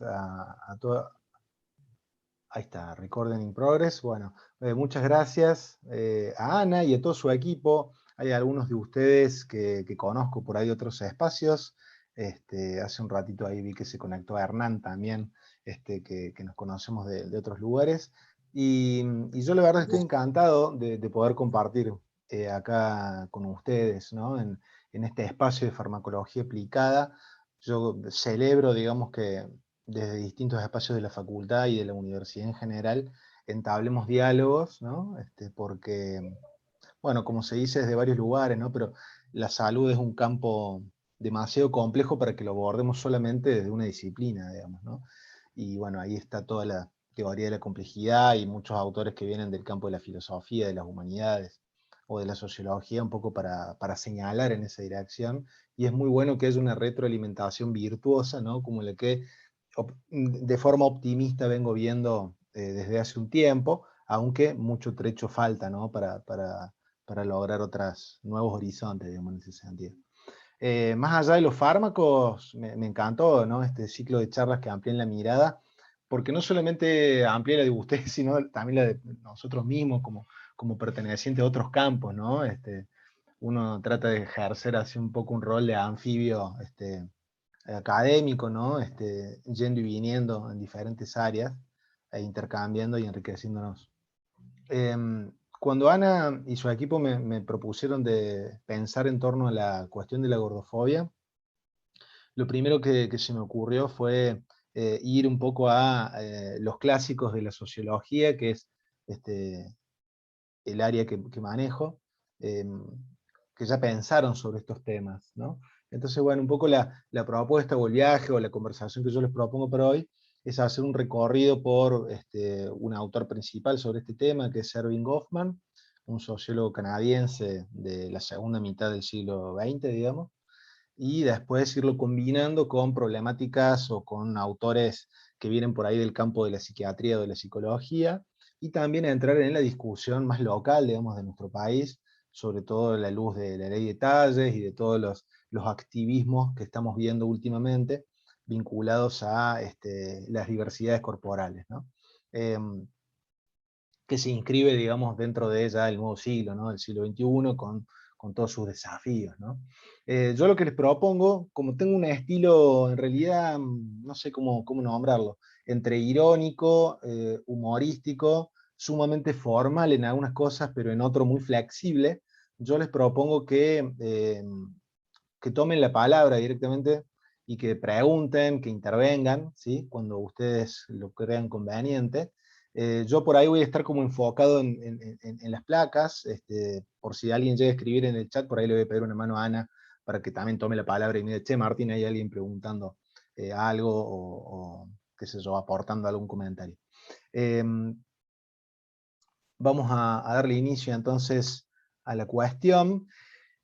a toda... Ahí está, Recording in Progress. Bueno, muchas gracias a Ana y a todo su equipo. Hay algunos de ustedes que conozco por ahí de otros espacios. Hace un ratito ahí vi que se conectó a Hernán también, que nos conocemos de otros lugares. Y yo la verdad estoy encantado de poder compartir acá con ustedes, ¿no? En este espacio de farmacología aplicada. Yo celebro, digamos, que desde distintos espacios de la facultad y de la universidad en general, entablemos diálogos, ¿no? Porque, bueno, como se dice desde varios lugares, ¿no? Pero la salud es un campo demasiado complejo para que lo abordemos solamente desde una disciplina, digamos, ¿no? Y bueno, ahí está toda la teoría de la complejidad y muchos autores que vienen del campo de la filosofía, de las humanidades o de la sociología, un poco para señalar en esa dirección. Y es muy bueno que haya una retroalimentación virtuosa, ¿no? Como la que de forma optimista vengo viendo desde hace un tiempo, aunque mucho trecho falta, ¿no? Para lograr otros nuevos horizontes, digamos, en ese sentido. Más allá de los fármacos, me encantó, ¿no? Este ciclo de charlas que amplían la mirada, porque no solamente amplía la de ustedes, sino también la de nosotros mismos como pertenecientes a otros campos, ¿no? Uno trata de ejercer así un poco un rol de anfibio, académico, ¿no? Yendo y viniendo en diferentes áreas, e intercambiando y enriqueciéndonos. Cuando Ana y su equipo me propusieron de pensar en torno a la cuestión de la gordofobia, lo primero que se me ocurrió fue ir un poco a los clásicos de la sociología, que es este, el área que manejo, eh, que ya pensaron sobre estos temas, ¿no? Entonces, bueno, un poco la propuesta o el viaje o la conversación que yo les propongo para hoy es hacer un recorrido por un autor principal sobre este tema, que es Erving Goffman, un sociólogo canadiense de la segunda mitad del siglo XX, digamos, y después irlo combinando con problemáticas o con autores que vienen por ahí del campo de la psiquiatría o de la psicología, y también entrar en la discusión más local, digamos, de nuestro país, sobre todo a la luz de la ley de talles y de todos los activismos que estamos viendo últimamente vinculados a las diversidades corporales, ¿no? Que se inscribe, digamos, dentro de ella el nuevo siglo, ¿no? El siglo XXI, con todos sus desafíos, ¿no? Yo lo que les propongo, como tengo un estilo, en realidad, no sé cómo nombrarlo, entre irónico, humorístico, sumamente formal en algunas cosas, pero en otro muy flexible, yo les propongo que tomen la palabra directamente y que pregunten, que intervengan, ¿sí? Cuando ustedes lo crean conveniente. Yo por ahí voy a estar como enfocado en las placas, por si alguien llega a escribir en el chat, por ahí le voy a pedir una mano a Ana para que también tome la palabra y me diga, che, Martín, hay alguien preguntando algo o, qué sé yo, aportando algún comentario. Eh, Vamos a darle inicio entonces a la cuestión.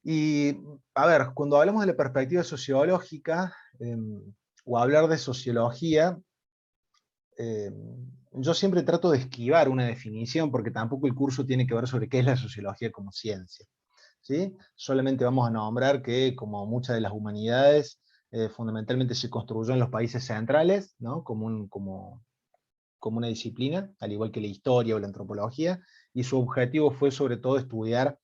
Y, a ver, cuando hablamos de la perspectiva sociológica, o hablar de sociología, eh, yo siempre trato de esquivar una definición, porque tampoco el curso tiene que ver sobre qué es la sociología como ciencia, ¿sí? Solamente vamos a nombrar que, como muchas de las humanidades, fundamentalmente se construyó en los países centrales, ¿no? Como una disciplina, al igual que la historia o la antropología, y su objetivo fue sobre todo estudiar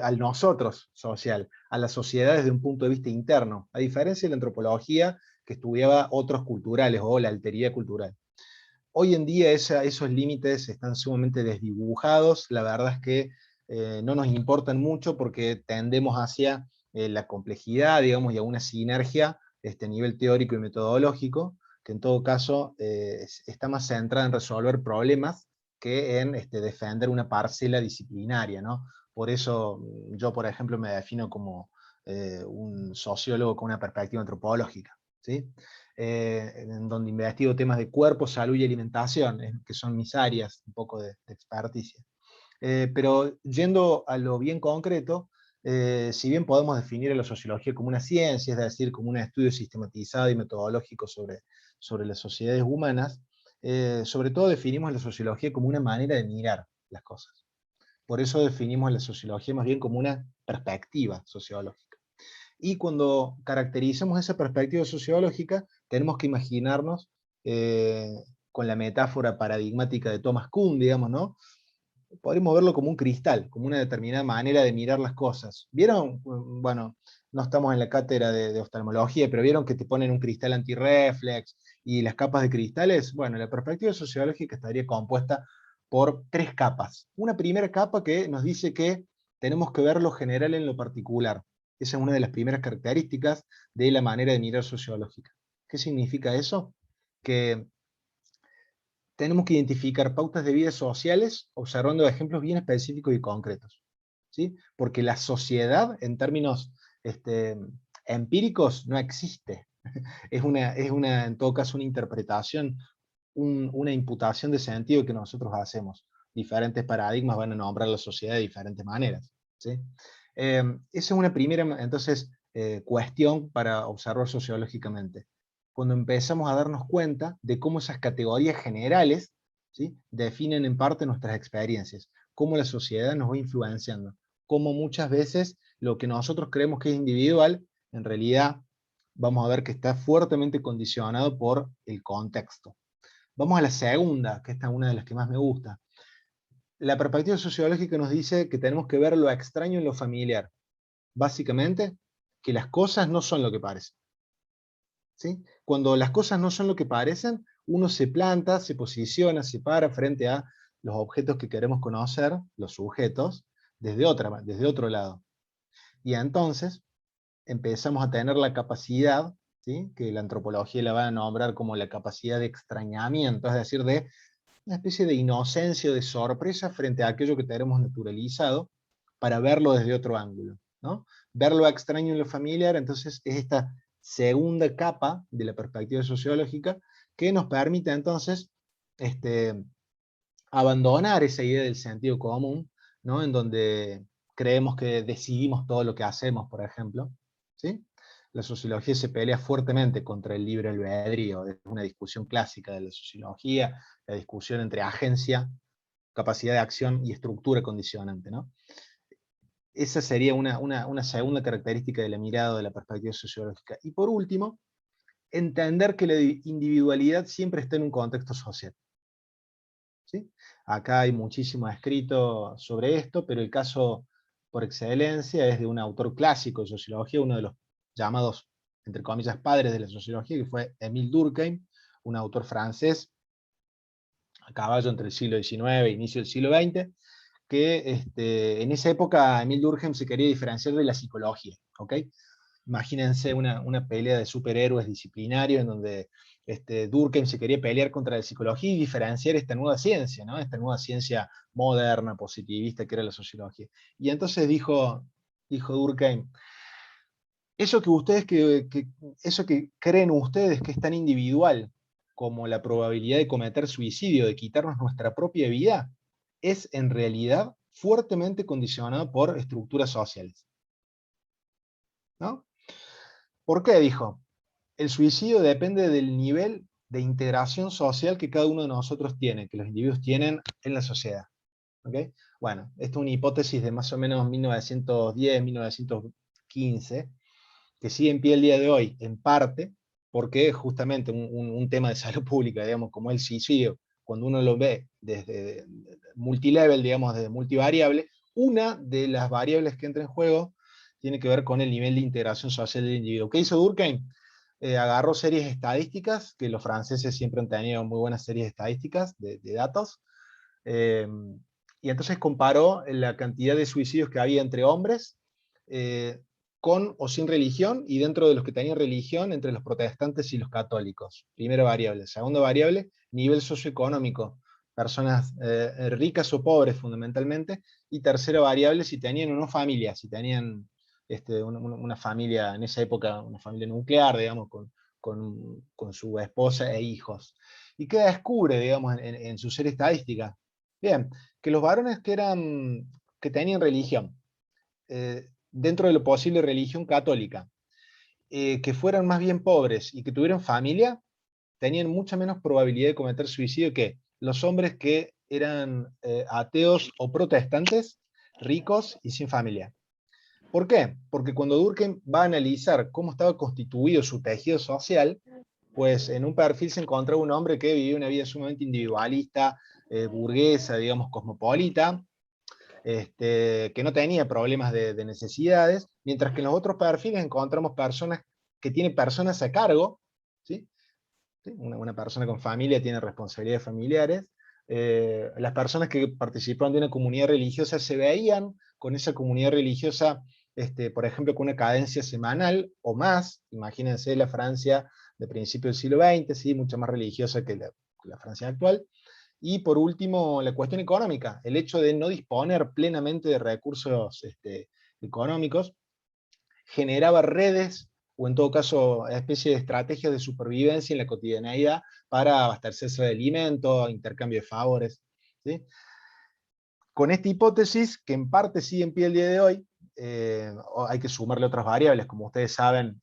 al nosotros social, a la sociedad desde un punto de vista interno, a diferencia de la antropología que estudiaba otros culturales o la alteridad cultural. Hoy en día esos límites están sumamente desdibujados, la verdad es que no nos importan mucho porque tendemos hacia la complejidad, digamos, y a una sinergia a nivel teórico y metodológico, que en todo caso está más centrada en resolver problemas que en defender una parcela disciplinaria, ¿no? Por eso yo, por ejemplo, me defino como un sociólogo con una perspectiva antropológica, ¿sí? En donde investigo temas de cuerpo, salud y alimentación, que son mis áreas un poco de experticia. Pero yendo a lo bien concreto, si bien podemos definir a la sociología como una ciencia, es decir, como un estudio sistematizado y metodológico sobre las sociedades humanas, sobre todo definimos la sociología como una manera de mirar las cosas. Por eso definimos la sociología más bien como una perspectiva sociológica. Y cuando caracterizamos esa perspectiva sociológica, tenemos que imaginarnos con la metáfora paradigmática de Thomas Kuhn, digamos, ¿no? Podríamos verlo como un cristal, como una determinada manera de mirar las cosas. ¿Vieron? Bueno, no estamos en la cátedra de oftalmología, pero ¿vieron que te ponen un cristal antirreflex y las capas de cristales? Bueno, la perspectiva sociológica estaría compuesta por 3 capas. Una primera capa que nos dice que tenemos que ver lo general en lo particular. Esa es una de las primeras características de la manera de mirar sociológica. ¿Qué significa eso? Que tenemos que identificar pautas de vida sociales observando ejemplos bien específicos y concretos, ¿sí? Porque la sociedad, en términos empíricos, no existe. En todo caso, una interpretación, una imputación de sentido que nosotros hacemos. Diferentes paradigmas van a nombrar la sociedad de diferentes maneras, ¿sí? Esa es una primera, entonces, cuestión para observar sociológicamente. Cuando empezamos a darnos cuenta de cómo esas categorías generales, ¿sí?, definen en parte nuestras experiencias, cómo la sociedad nos va influenciando, cómo muchas veces lo que nosotros creemos que es individual, en realidad vamos a ver que está fuertemente condicionado por el contexto. Vamos a la segunda, que esta es una de las que más me gusta. La perspectiva sociológica nos dice que tenemos que ver lo extraño en lo familiar. Básicamente, que las cosas no son lo que parecen, ¿sí? Cuando las cosas no son lo que parecen, uno se planta, se posiciona, se para frente a los objetos que queremos conocer, los sujetos, desde otro lado. Y entonces empezamos a tener la capacidad, ¿sí?, que la antropología la va a nombrar como la capacidad de extrañamiento, es decir, de una especie de inocencia, de sorpresa frente a aquello que tenemos naturalizado, para verlo desde otro ángulo, ¿no? Ver lo extraño en lo familiar, entonces es esta segunda capa de la perspectiva sociológica que nos permite entonces abandonar esa idea del sentido común, ¿no?, en donde creemos que decidimos todo lo que hacemos, por ejemplo, ¿sí? La sociología se pelea fuertemente contra el libre albedrío, es una discusión clásica de la sociología, la discusión entre agencia, capacidad de acción y estructura condicionante, ¿no? Esa sería una segunda característica de la mirada de la perspectiva sociológica. Y por último, entender que la individualidad siempre está en un contexto social, ¿sí? Acá hay muchísimo escrito sobre esto, pero el caso por excelencia es de un autor clásico de sociología, uno de los llamados, entre comillas, padres de la sociología, que fue Émile Durkheim, un autor francés, a caballo entre el siglo XIX e inicio del siglo XX, que en esa época Émile Durkheim se quería diferenciar de la psicología, ¿ok? Imagínense una pelea de superhéroes disciplinarios en donde Durkheim se quería pelear contra la psicología y diferenciar esta nueva ciencia, ¿no?, esta nueva ciencia moderna, positivista, que era la sociología. Y entonces dijo Durkheim, eso que ustedes eso que creen ustedes que es tan individual como la probabilidad de cometer suicidio, de quitarnos nuestra propia vida, es en realidad fuertemente condicionado por estructuras sociales, ¿no? ¿Por qué? Dijo, el suicidio depende del nivel de integración social que cada uno de nosotros tiene, que los individuos tienen en la sociedad, ¿okay? Bueno, esta es una hipótesis de más o menos 1910, 1915, que sigue en pie el día de hoy, en parte, porque justamente un tema de salud pública, digamos, como el suicidio, cuando uno lo ve desde multilevel, digamos, desde multivariable, una de las variables que entra en juego tiene que ver con el nivel de integración social del individuo. ¿Qué hizo Durkheim? Agarró series estadísticas, que los franceses siempre han tenido muy buenas series estadísticas de datos, eh, y entonces comparó la cantidad de suicidios que había entre hombres, con o sin religión, y dentro de los que tenían religión, entre los protestantes y los católicos. Primera variable. Segunda variable, nivel socioeconómico, personas ricas o pobres fundamentalmente, y tercera variable, si tenían o no familia, si tenían una familia, en esa época, una familia nuclear, digamos, con su esposa e hijos. ¿Y qué descubre, digamos, en su serie estadística? Bien, que los varones que tenían religión, dentro de lo posible religión católica, que fueran más bien pobres y que tuvieran familia, tenían mucha menos probabilidad de cometer suicidio que los hombres que eran ateos o protestantes, ricos y sin familia. ¿Por qué? Porque cuando Durkheim va a analizar cómo estaba constituido su tejido social, pues en un perfil se encontraba un hombre que vivía una vida sumamente individualista, burguesa, digamos, cosmopolita, que no tenía problemas de necesidades, mientras que en los otros perfiles encontramos personas que tienen personas a cargo, ¿sí? ¿Sí? Una persona con familia tiene responsabilidades familiares. Las personas que participaban de una comunidad religiosa se veían con esa comunidad religiosa, por ejemplo, con una cadencia semanal o más. Imagínense la Francia de principios del siglo XX, ¿sí? Mucho más religiosa que la Francia actual. Y por último, la cuestión económica, el hecho de no disponer plenamente de recursos económicos, generaba redes, o en todo caso, especie de estrategias de supervivencia en la cotidianeidad para abastecerse de alimentos, intercambio de favores. ¿Sí? Con esta hipótesis, que en parte sigue en pie el día de hoy, hay que sumarle otras variables, como ustedes saben,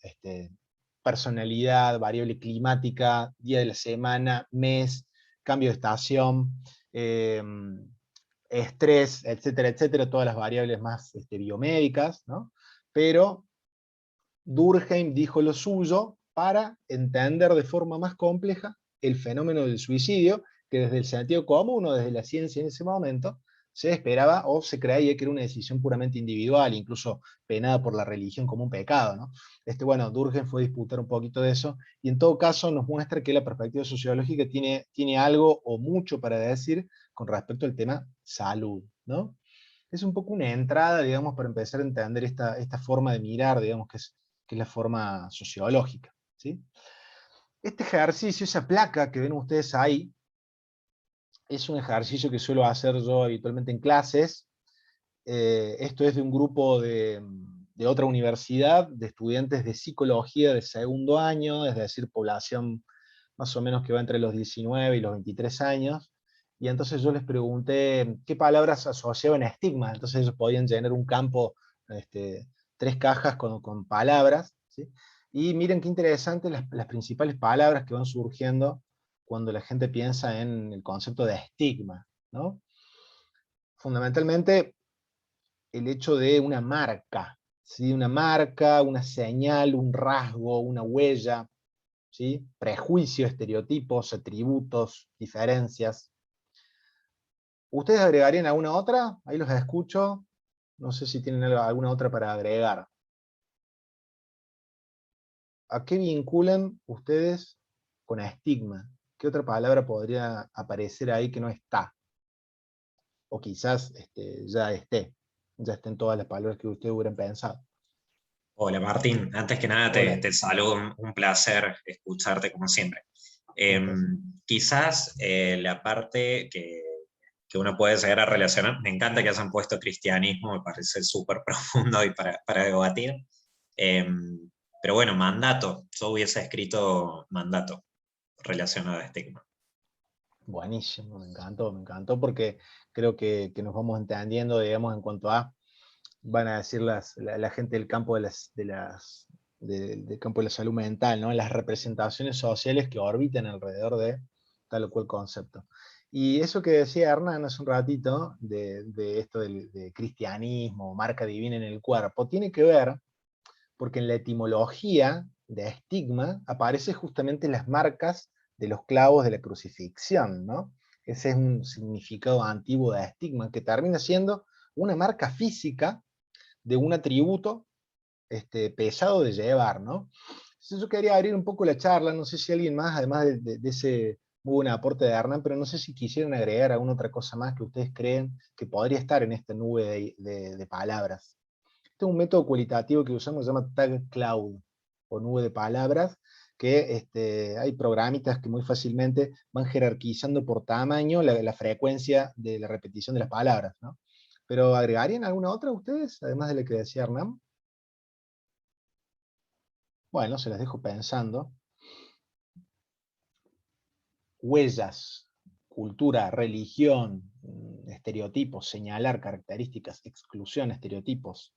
personalidad, variable climática, día de la semana, mes, cambio de estación, estrés, etcétera, etcétera, todas las variables más biomédicas, ¿no? Pero Durkheim dijo lo suyo para entender de forma más compleja el fenómeno del suicidio, que desde el sentido común o desde la ciencia en ese momento se esperaba o se creía que era una decisión puramente individual, incluso penada por la religión como un pecado, ¿no? Bueno, Durkheim fue a disputar un poquito de eso, y en todo caso nos muestra que la perspectiva sociológica tiene algo o mucho para decir con respecto al tema salud, ¿no? Es un poco una entrada, digamos, para empezar a entender esta forma de mirar, digamos, que es la forma sociológica, ¿sí? Este ejercicio, esa placa que ven ustedes ahí, es un ejercicio que suelo hacer yo habitualmente en clases. Esto es de un grupo de otra universidad, de estudiantes de psicología de segundo año, es decir, población más o menos que va entre los 19 y los 23 años, y entonces yo les pregunté qué palabras asociaban a estigma, entonces ellos podían llenar un campo, 3 cajas con palabras, ¿sí? Y miren qué interesante las principales palabras que van surgiendo cuando la gente piensa en el concepto de estigma, ¿no? Fundamentalmente el hecho de una marca, ¿sí? Una marca, una señal, un rasgo, una huella, ¿sí? Prejuicios, estereotipos, atributos, diferencias. ¿Ustedes agregarían alguna otra? Ahí los escucho. No sé si tienen alguna otra para agregar. ¿A qué vinculan ustedes con estigma? ¿Qué otra palabra podría aparecer ahí que no está? O quizás ya estén todas las palabras que ustedes hubieran pensado. Hola Martín, antes que nada Hola, te saludo, un placer escucharte como siempre. un placer. Quizás la parte que uno puede llegar a relacionar, me encanta que hayan puesto cristianismo, me parece súper profundo y para debatir. Pero bueno, mandato, yo hubiese escrito mandato relacionado a estigma. Buenísimo, me encantó porque creo que nos vamos entendiendo, digamos, en cuanto a, van a decir la gente del campo del campo de la salud mental, ¿no? Las representaciones sociales que orbitan alrededor de tal o cual concepto. Y eso que decía Hernán hace un ratito, de esto de cristianismo, marca divina en el cuerpo, tiene que ver porque en la etimología de estigma aparece justamente las marcas de los clavos de la crucifixión, ¿no? Ese es un significado antiguo de estigma, que termina siendo una marca física de un atributo pesado de llevar, ¿no? Entonces yo quería abrir un poco la charla, no sé si alguien más, además de ese muy buen aporte de Hernán, pero no sé si quisieran agregar alguna otra cosa más que ustedes creen que podría estar en esta nube de palabras. Este es un método cualitativo que usamos, se llama Tag Cloud, o nube de palabras, que hay programitas que muy fácilmente van jerarquizando por tamaño la frecuencia de la repetición de las palabras, ¿no? Pero ¿agregarían alguna otra ustedes, además de la que decía Hernán? Bueno, se las dejo pensando. Huellas, cultura, religión, estereotipos, señalar características, exclusión, estereotipos.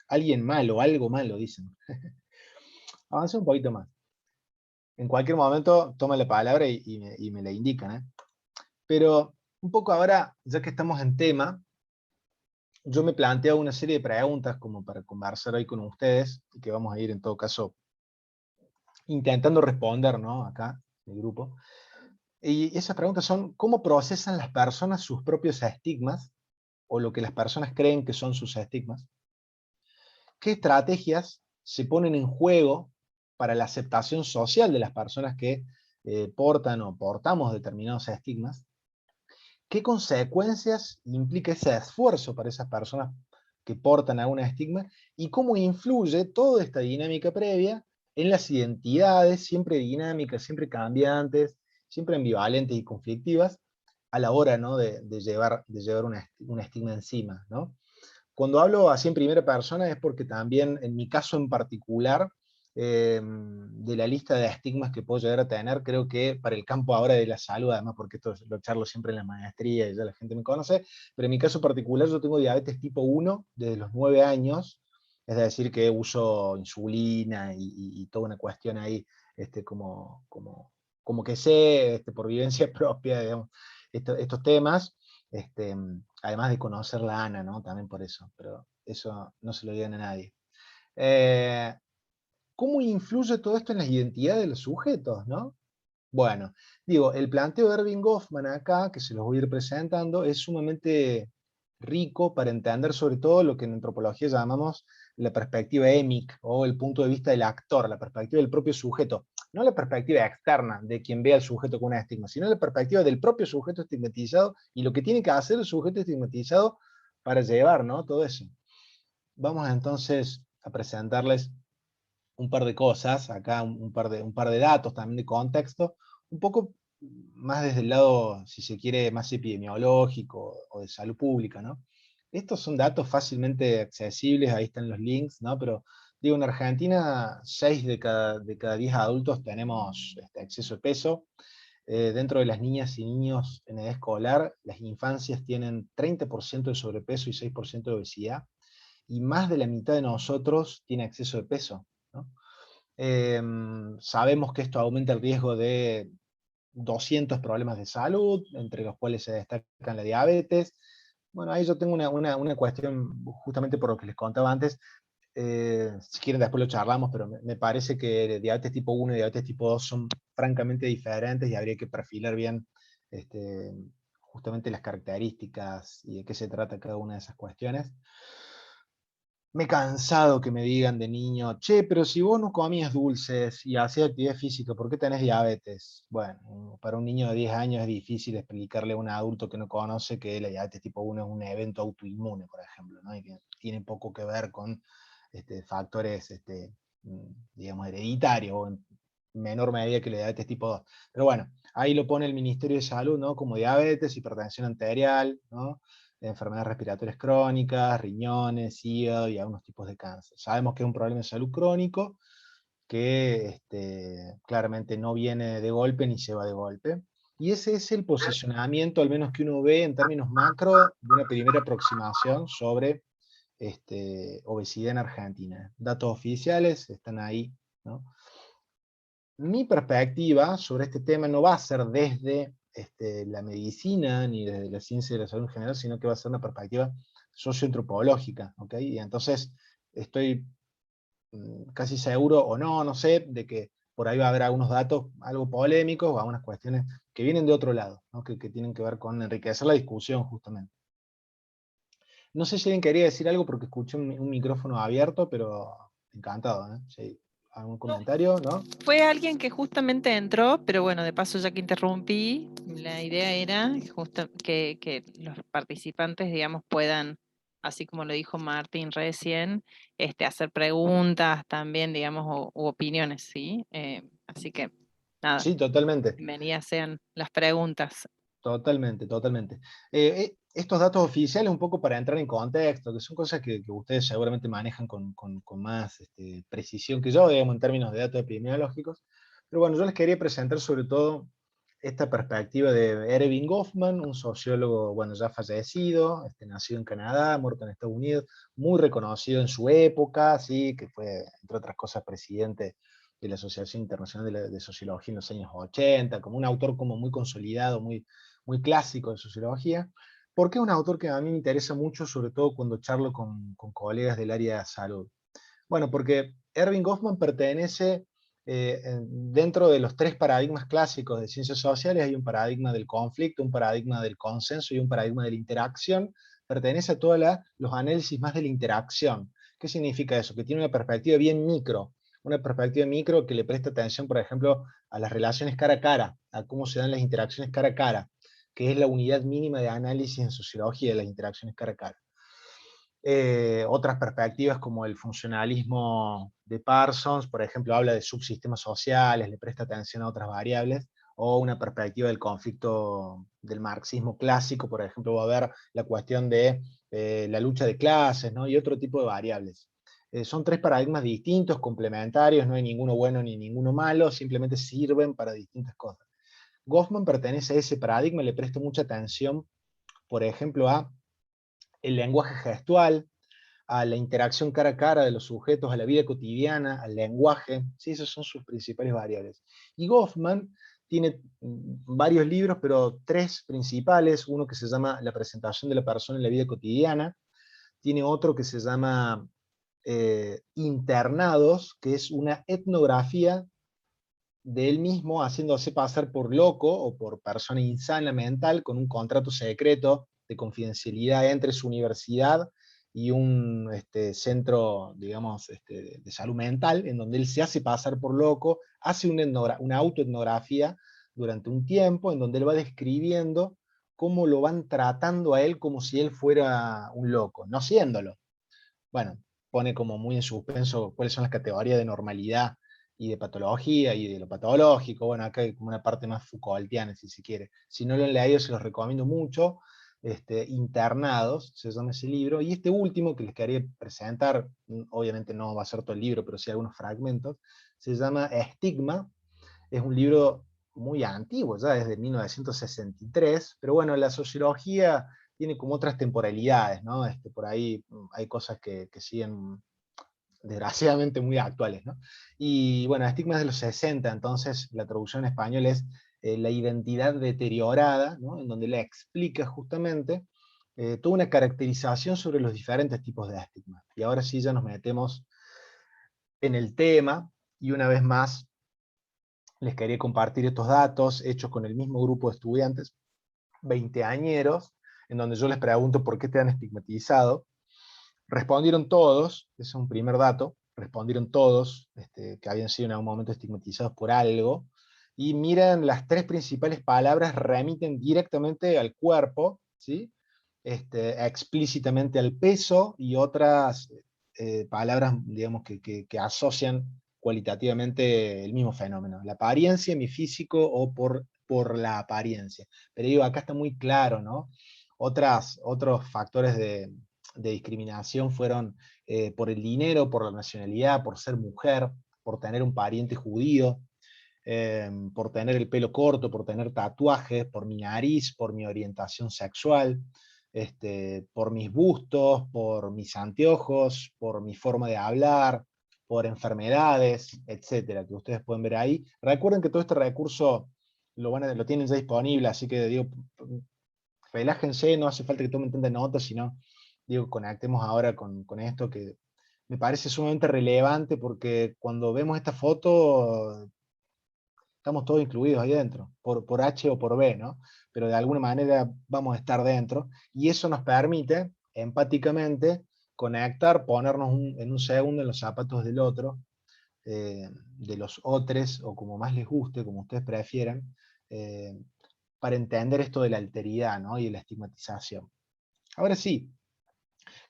Alguien malo, algo malo, dicen. Avancé un poquito más. En cualquier momento toma la palabra y me la indican, ¿eh? Pero un poco ahora, ya que estamos en tema, yo me planteo una serie de preguntas como para conversar hoy con ustedes, y que vamos a ir en todo caso intentando responder, ¿no? Acá, en el grupo. Y esas preguntas son, ¿cómo procesan las personas sus propios estigmas, o lo que las personas creen que son sus estigmas? ¿Qué estrategias se ponen en juego para la aceptación social de las personas que portan o portamos determinados estigmas? ¿Qué consecuencias implica ese esfuerzo para esas personas que portan algún estigma? ¿Y cómo influye toda esta dinámica previa en las identidades, siempre dinámicas, siempre cambiantes, siempre ambivalentes y conflictivas, a la hora, ¿no?, de llevar un estigma encima, ¿no? Cuando hablo así en primera persona es porque también, en mi caso en particular, de la lista de estigmas que puedo llegar a tener, creo que para el campo ahora de la salud, además porque esto lo charlo siempre en la maestría y ya la gente me conoce, pero en mi caso particular yo tengo diabetes tipo 1 desde los 9 años, es decir, que uso insulina y toda una cuestión ahí, como que sé, por vivencia propia, digamos, estos temas. Este, Además de conocerla a Ana, ¿no? También por eso, pero eso no se lo digan a nadie. Eh, ¿Cómo influye todo esto en las identidades de los sujetos, no? Bueno, digo, el planteo de Erving Goffman acá, que se los voy a ir presentando, es sumamente rico para entender sobre todo lo que en antropología llamamos la perspectiva émic, o el punto de vista del actor, la perspectiva del propio sujeto. No la perspectiva externa de quien ve al sujeto con un estigma, sino la perspectiva del propio sujeto estigmatizado y lo que tiene que hacer el sujeto estigmatizado para llevar, ¿no?, todo eso. Vamos entonces a presentarles un par de cosas, acá un par de datos también de contexto, un poco más desde el lado, si se quiere, más epidemiológico o de salud pública, ¿no? Estos son datos fácilmente accesibles, ahí están los links, ¿no? Pero digo, en Argentina, 6 de cada 10 adultos tenemos exceso de peso. Dentro de las niñas y niños en edad escolar, las infancias tienen 30% de sobrepeso y 6% de obesidad, y más de la mitad de nosotros tiene exceso de peso, ¿no? Sabemos que esto aumenta el riesgo de 200 problemas de salud, entre los cuales se destacan la diabetes. Bueno, ahí yo tengo una cuestión, justamente por lo que les contaba antes, si quieren después lo charlamos, pero me parece que diabetes tipo 1 y diabetes tipo 2 son francamente diferentes y habría que perfilar bien este, justamente las características y de qué se trata cada una de esas cuestiones. Me he cansado que me digan de niño, che, pero si vos no comías dulces y hacías actividad física, ¿por qué tenés diabetes? Bueno, para un niño de 10 años es difícil explicarle a un adulto que no conoce que la diabetes tipo 1 es un evento autoinmune, por ejemplo, ¿no? Y que tiene poco que ver con factores, digamos, hereditarios, o en menor medida que la diabetes tipo 2. Pero bueno, ahí lo pone el Ministerio de Salud, ¿no?, como diabetes, hipertensión arterial, ¿no?, enfermedades respiratorias crónicas, riñones, hígado y algunos tipos de cáncer. Sabemos que es un problema de salud crónico que claramente no viene de golpe ni se va de golpe. Y ese es el posicionamiento, al menos que uno ve en términos macro, de una primera aproximación sobre obesidad en Argentina. Datos oficiales están ahí, ¿no? Mi perspectiva sobre este tema no va a ser desde la medicina ni desde la ciencia de la salud en general, sino que va a ser una perspectiva socioantropológica, ¿ok? Y entonces estoy casi seguro, o no, no sé, de que por ahí va a haber algunos datos algo polémicos o algunas cuestiones que vienen de otro lado, ¿no?, que tienen que ver con enriquecer la discusión justamente. No sé si alguien quería decir algo porque escuché un micrófono abierto, pero encantado, ¿eh? Si algún comentario, ¿no? Fue alguien que justamente entró, pero bueno, de paso ya que interrumpí, la idea era que los participantes, digamos, puedan, así como lo dijo Martín recién, hacer preguntas también, digamos, u opiniones, ¿sí? Así que, nada, Sí, totalmente. bienvenidas sean las preguntas. Totalmente, totalmente. Estos datos oficiales, un poco para entrar en contexto, que son cosas que ustedes seguramente manejan con más precisión que yo, digamos, en términos de datos epidemiológicos. Pero bueno, yo les quería presentar sobre todo esta perspectiva de Erving Goffman, un sociólogo, bueno, ya fallecido, nacido en Canadá, muerto en Estados Unidos, muy reconocido en su época, ¿sí?, que fue, entre otras cosas, presidente de la Asociación Internacional de Sociología en los años 80, como un autor como muy consolidado, muy clásico de sociología, porque es un autor que a mí me interesa mucho, sobre todo cuando charlo con colegas del área de salud. Bueno, porque Erving Goffman pertenece dentro de los 3 paradigmas clásicos de ciencias sociales hay un paradigma del conflicto, un paradigma del consenso y un paradigma de la interacción. Pertenece a todos los análisis más de la interacción. ¿Qué significa eso? Que tiene una perspectiva bien micro, una perspectiva micro que le presta atención, por ejemplo, a las relaciones cara a cara, a cómo se dan las interacciones cara a cara, que es la unidad mínima de análisis en sociología de las interacciones cara a cara. Otras perspectivas como el funcionalismo de Parsons, por ejemplo, habla de subsistemas sociales, le presta atención a otras variables, o una perspectiva del conflicto del marxismo clásico, por ejemplo, va a haber la cuestión de la lucha de clases, ¿no? Y otro tipo de variables. Son 3 paradigmas distintos, complementarios, no hay ninguno bueno ni ninguno malo, simplemente sirven para distintas cosas. Goffman pertenece a ese paradigma, le presta mucha atención, por ejemplo, a el lenguaje gestual, a la interacción cara a cara de los sujetos, a la vida cotidiana, al lenguaje, ¿sí? Esas son sus principales variables. Y Goffman tiene varios libros, pero 3 principales, uno que se llama La presentación de la persona en la vida cotidiana, tiene otro que se llama Internados, que es una etnografía de él mismo haciéndose pasar por loco o por persona insana mental con un contrato secreto de confidencialidad entre su universidad y un centro, digamos, de salud mental, en donde él se hace pasar por loco, hace una autoetnografía durante un tiempo, en donde él va describiendo cómo lo van tratando a él como si él fuera un loco, no siéndolo. Bueno, pone como muy en suspenso cuáles son las categorías de normalidad y de patología y de lo patológico. Bueno, acá hay como una parte más Foucaultiana, si se quiere. Si no lo han leído, se los recomiendo mucho. Internados, se llama ese libro. Y este último que les quería presentar, obviamente no va a ser todo el libro, pero sí algunos fragmentos, se llama Estigma. Es un libro muy antiguo, ya desde 1963, pero bueno, la sociología tiene como otras temporalidades, ¿no? Por ahí hay cosas que siguen desgraciadamente muy actuales, ¿no? Y bueno, Estigma es de los 60, entonces la traducción en español es La identidad deteriorada, ¿no? En donde le explica justamente toda una caracterización sobre los diferentes tipos de estigma. Y ahora sí ya nos metemos en el tema, y una vez más les quería compartir estos datos hechos con el mismo grupo de estudiantes, 20añeros, en donde yo les pregunto por qué te han estigmatizado. Respondieron todos, ese es un primer dato, respondieron todos que habían sido en algún momento estigmatizados por algo, y miran las 3 principales palabras, remiten directamente al cuerpo, ¿sí? Explícitamente al peso, y otras palabras, digamos, que asocian cualitativamente el mismo fenómeno, la apariencia, mi físico, o por la apariencia. Pero digo, acá está muy claro, ¿no? Otros factores de discriminación fueron por el dinero, por la nacionalidad, por ser mujer, por tener un pariente judío, por tener el pelo corto, por tener tatuajes, por mi nariz, por mi orientación sexual, por mis bustos, por mis anteojos, por mi forma de hablar, por enfermedades, etcétera, que ustedes pueden ver ahí. Recuerden que todo este recurso lo tienen ya disponible, así que digo, relájense, no hace falta que tomen tanta nota, sino digo, conectemos ahora con esto que me parece sumamente relevante, porque cuando vemos esta foto estamos todos incluidos ahí dentro, por H o por B, ¿no? Pero de alguna manera vamos a estar dentro, y eso nos permite, empáticamente, conectar, ponernos en un segundo en los zapatos del otro, de los otros, o como más les guste, como ustedes prefieran, para entender esto de la alteridad, ¿no? Y de la estigmatización. Ahora sí,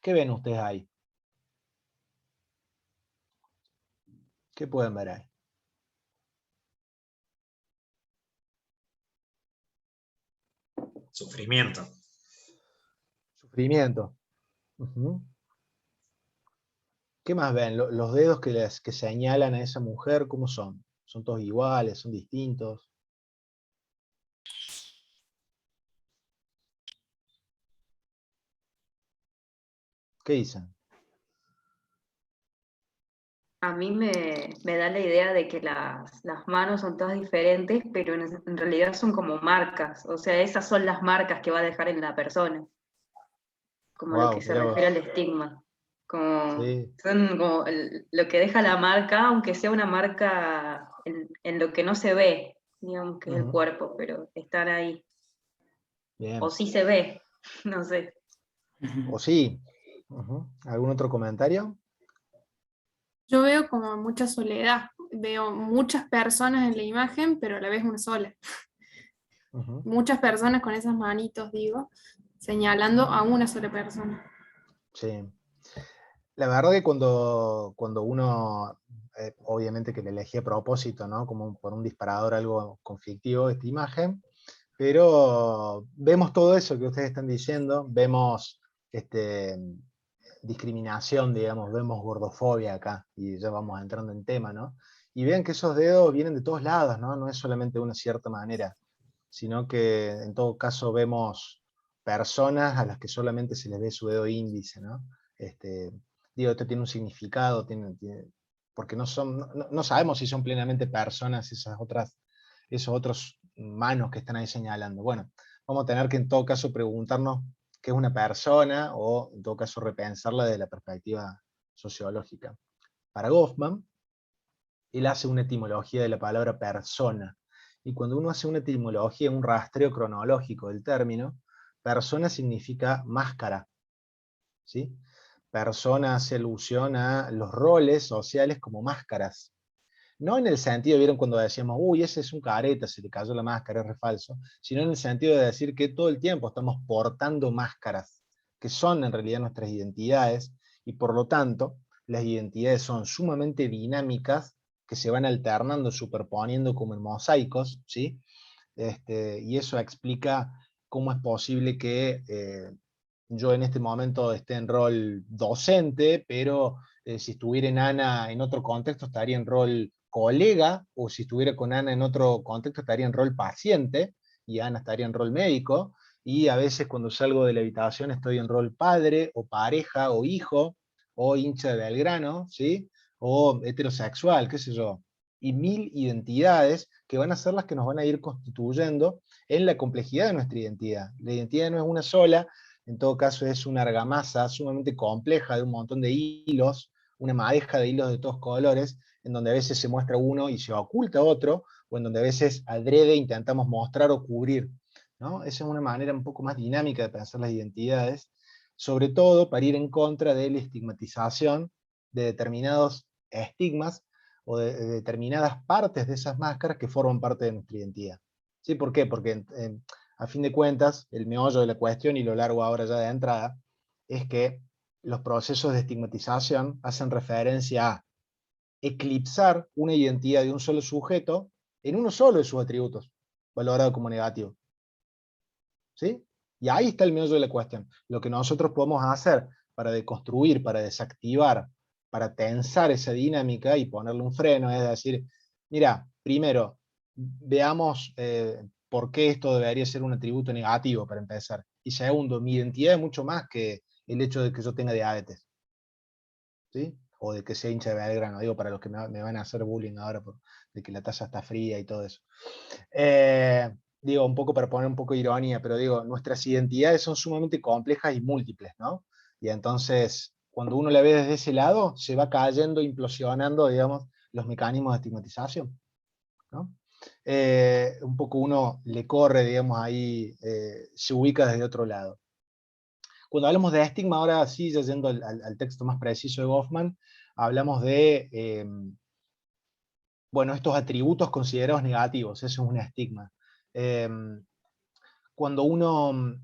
¿qué ven ustedes ahí? ¿Qué pueden ver ahí? Sufrimiento. Sufrimiento. Uh-huh. ¿Qué más ven? Los dedos que señalan a esa mujer, ¿cómo son? ¿Son todos iguales? ¿Son distintos? ¿Qué dicen? A mí me da la idea de que las manos son todas diferentes, pero en realidad son como marcas. O sea, esas son las marcas que va a dejar en la persona, como lo Wow, que se mirá vos. refiere al estigma. Sí. Son como lo que deja la marca, aunque sea una marca en lo que no se ve, digamos que es el Ujú. cuerpo, pero están ahí. O Bien. sí se ve, no sé. O sí. Ujú. ¿Algún otro comentario? Yo veo como mucha soledad, veo muchas personas en la imagen, pero a la vez una sola. Ujú. Muchas personas con esas manitos, digo, señalando a una sola persona. Sí. La verdad que cuando uno, obviamente que le elegí a propósito, ¿no? Como por un disparador algo conflictivo esta imagen, pero vemos todo eso que ustedes están diciendo, vemos este, discriminación, digamos, vemos gordofobia acá, y ya vamos entrando en tema, ¿no? Y vean que esos dedos vienen de todos lados, ¿no? No es solamente de una cierta manera, sino que en todo caso vemos personas a las que solamente se les ve su dedo índice, ¿no? Digo, esto tiene un significado, porque no sabemos si son plenamente personas esos otros manos que están ahí señalando. Bueno, vamos a tener que en todo caso preguntarnos qué es una persona, o en todo caso repensarla desde la perspectiva sociológica. Para Goffman, él hace una etimología de la palabra persona, y cuando uno hace una etimología, un rastreo cronológico del término, persona significa máscara, ¿sí? Persona hace alusión a los roles sociales como máscaras. No en el sentido, vieron cuando decíamos, uy, ese es un careta, se le cayó la máscara, es re falso, sino en el sentido de decir que todo el tiempo estamos portando máscaras, que son en realidad nuestras identidades, y por lo tanto, las identidades son sumamente dinámicas, que se van alternando, superponiendo como en mosaicos, ¿sí? Y eso explica cómo es posible que yo en este momento esté en rol docente, pero si estuviera en Ana en otro contexto estaría en rol colega, o si estuviera con Ana en otro contexto estaría en rol paciente, y Ana estaría en rol médico, y a veces cuando salgo de la habitación estoy en rol padre, o pareja, o hijo, o hincha de Belgrano, ¿sí? O heterosexual, qué sé yo. Y mil identidades que van a ser las que nos van a ir constituyendo en la complejidad de nuestra identidad. La identidad no es una sola, en todo caso es una argamasa sumamente compleja de un montón de hilos, una madeja de hilos de todos colores, en donde a veces se muestra uno y se oculta otro, o en donde a veces adrede intentamos mostrar o cubrir, ¿no? Esa es una manera un poco más dinámica de pensar las identidades, sobre todo para ir en contra de la estigmatización de determinados estigmas, o de determinadas partes de esas máscaras que forman parte de nuestra identidad. ¿Sí? ¿Por qué? Porque a fin de cuentas, el meollo de la cuestión, y lo largo ahora ya de entrada, es que los procesos de estigmatización hacen referencia a eclipsar una identidad de un solo sujeto en uno solo de sus atributos, valorado como negativo. ¿Sí? Y ahí está el meollo de la cuestión. Lo que nosotros podemos hacer para deconstruir, para desactivar, para tensar esa dinámica y ponerle un freno, es decir, mira, primero, veamos por qué esto debería ser un atributo negativo para empezar. Y segundo, mi identidad es mucho más que el hecho de que yo tenga diabetes, ¿sí? O de que sea hincha de Belgrano, digo, para los que me van a hacer bullying ahora de que la taza está fría y todo eso. Digo, un poco para poner un poco de ironía, pero digo, nuestras identidades son sumamente complejas y múltiples, ¿no? Y entonces, cuando uno la ve desde ese lado, se va cayendo, implosionando, digamos, los mecanismos de estigmatización, ¿no? Un poco uno le corre, digamos, ahí, se ubica desde otro lado. Cuando hablamos de estigma, ahora sí, ya yendo al texto más preciso de Goffman, hablamos de, bueno, estos atributos considerados negativos, eso es un estigma. Cuando uno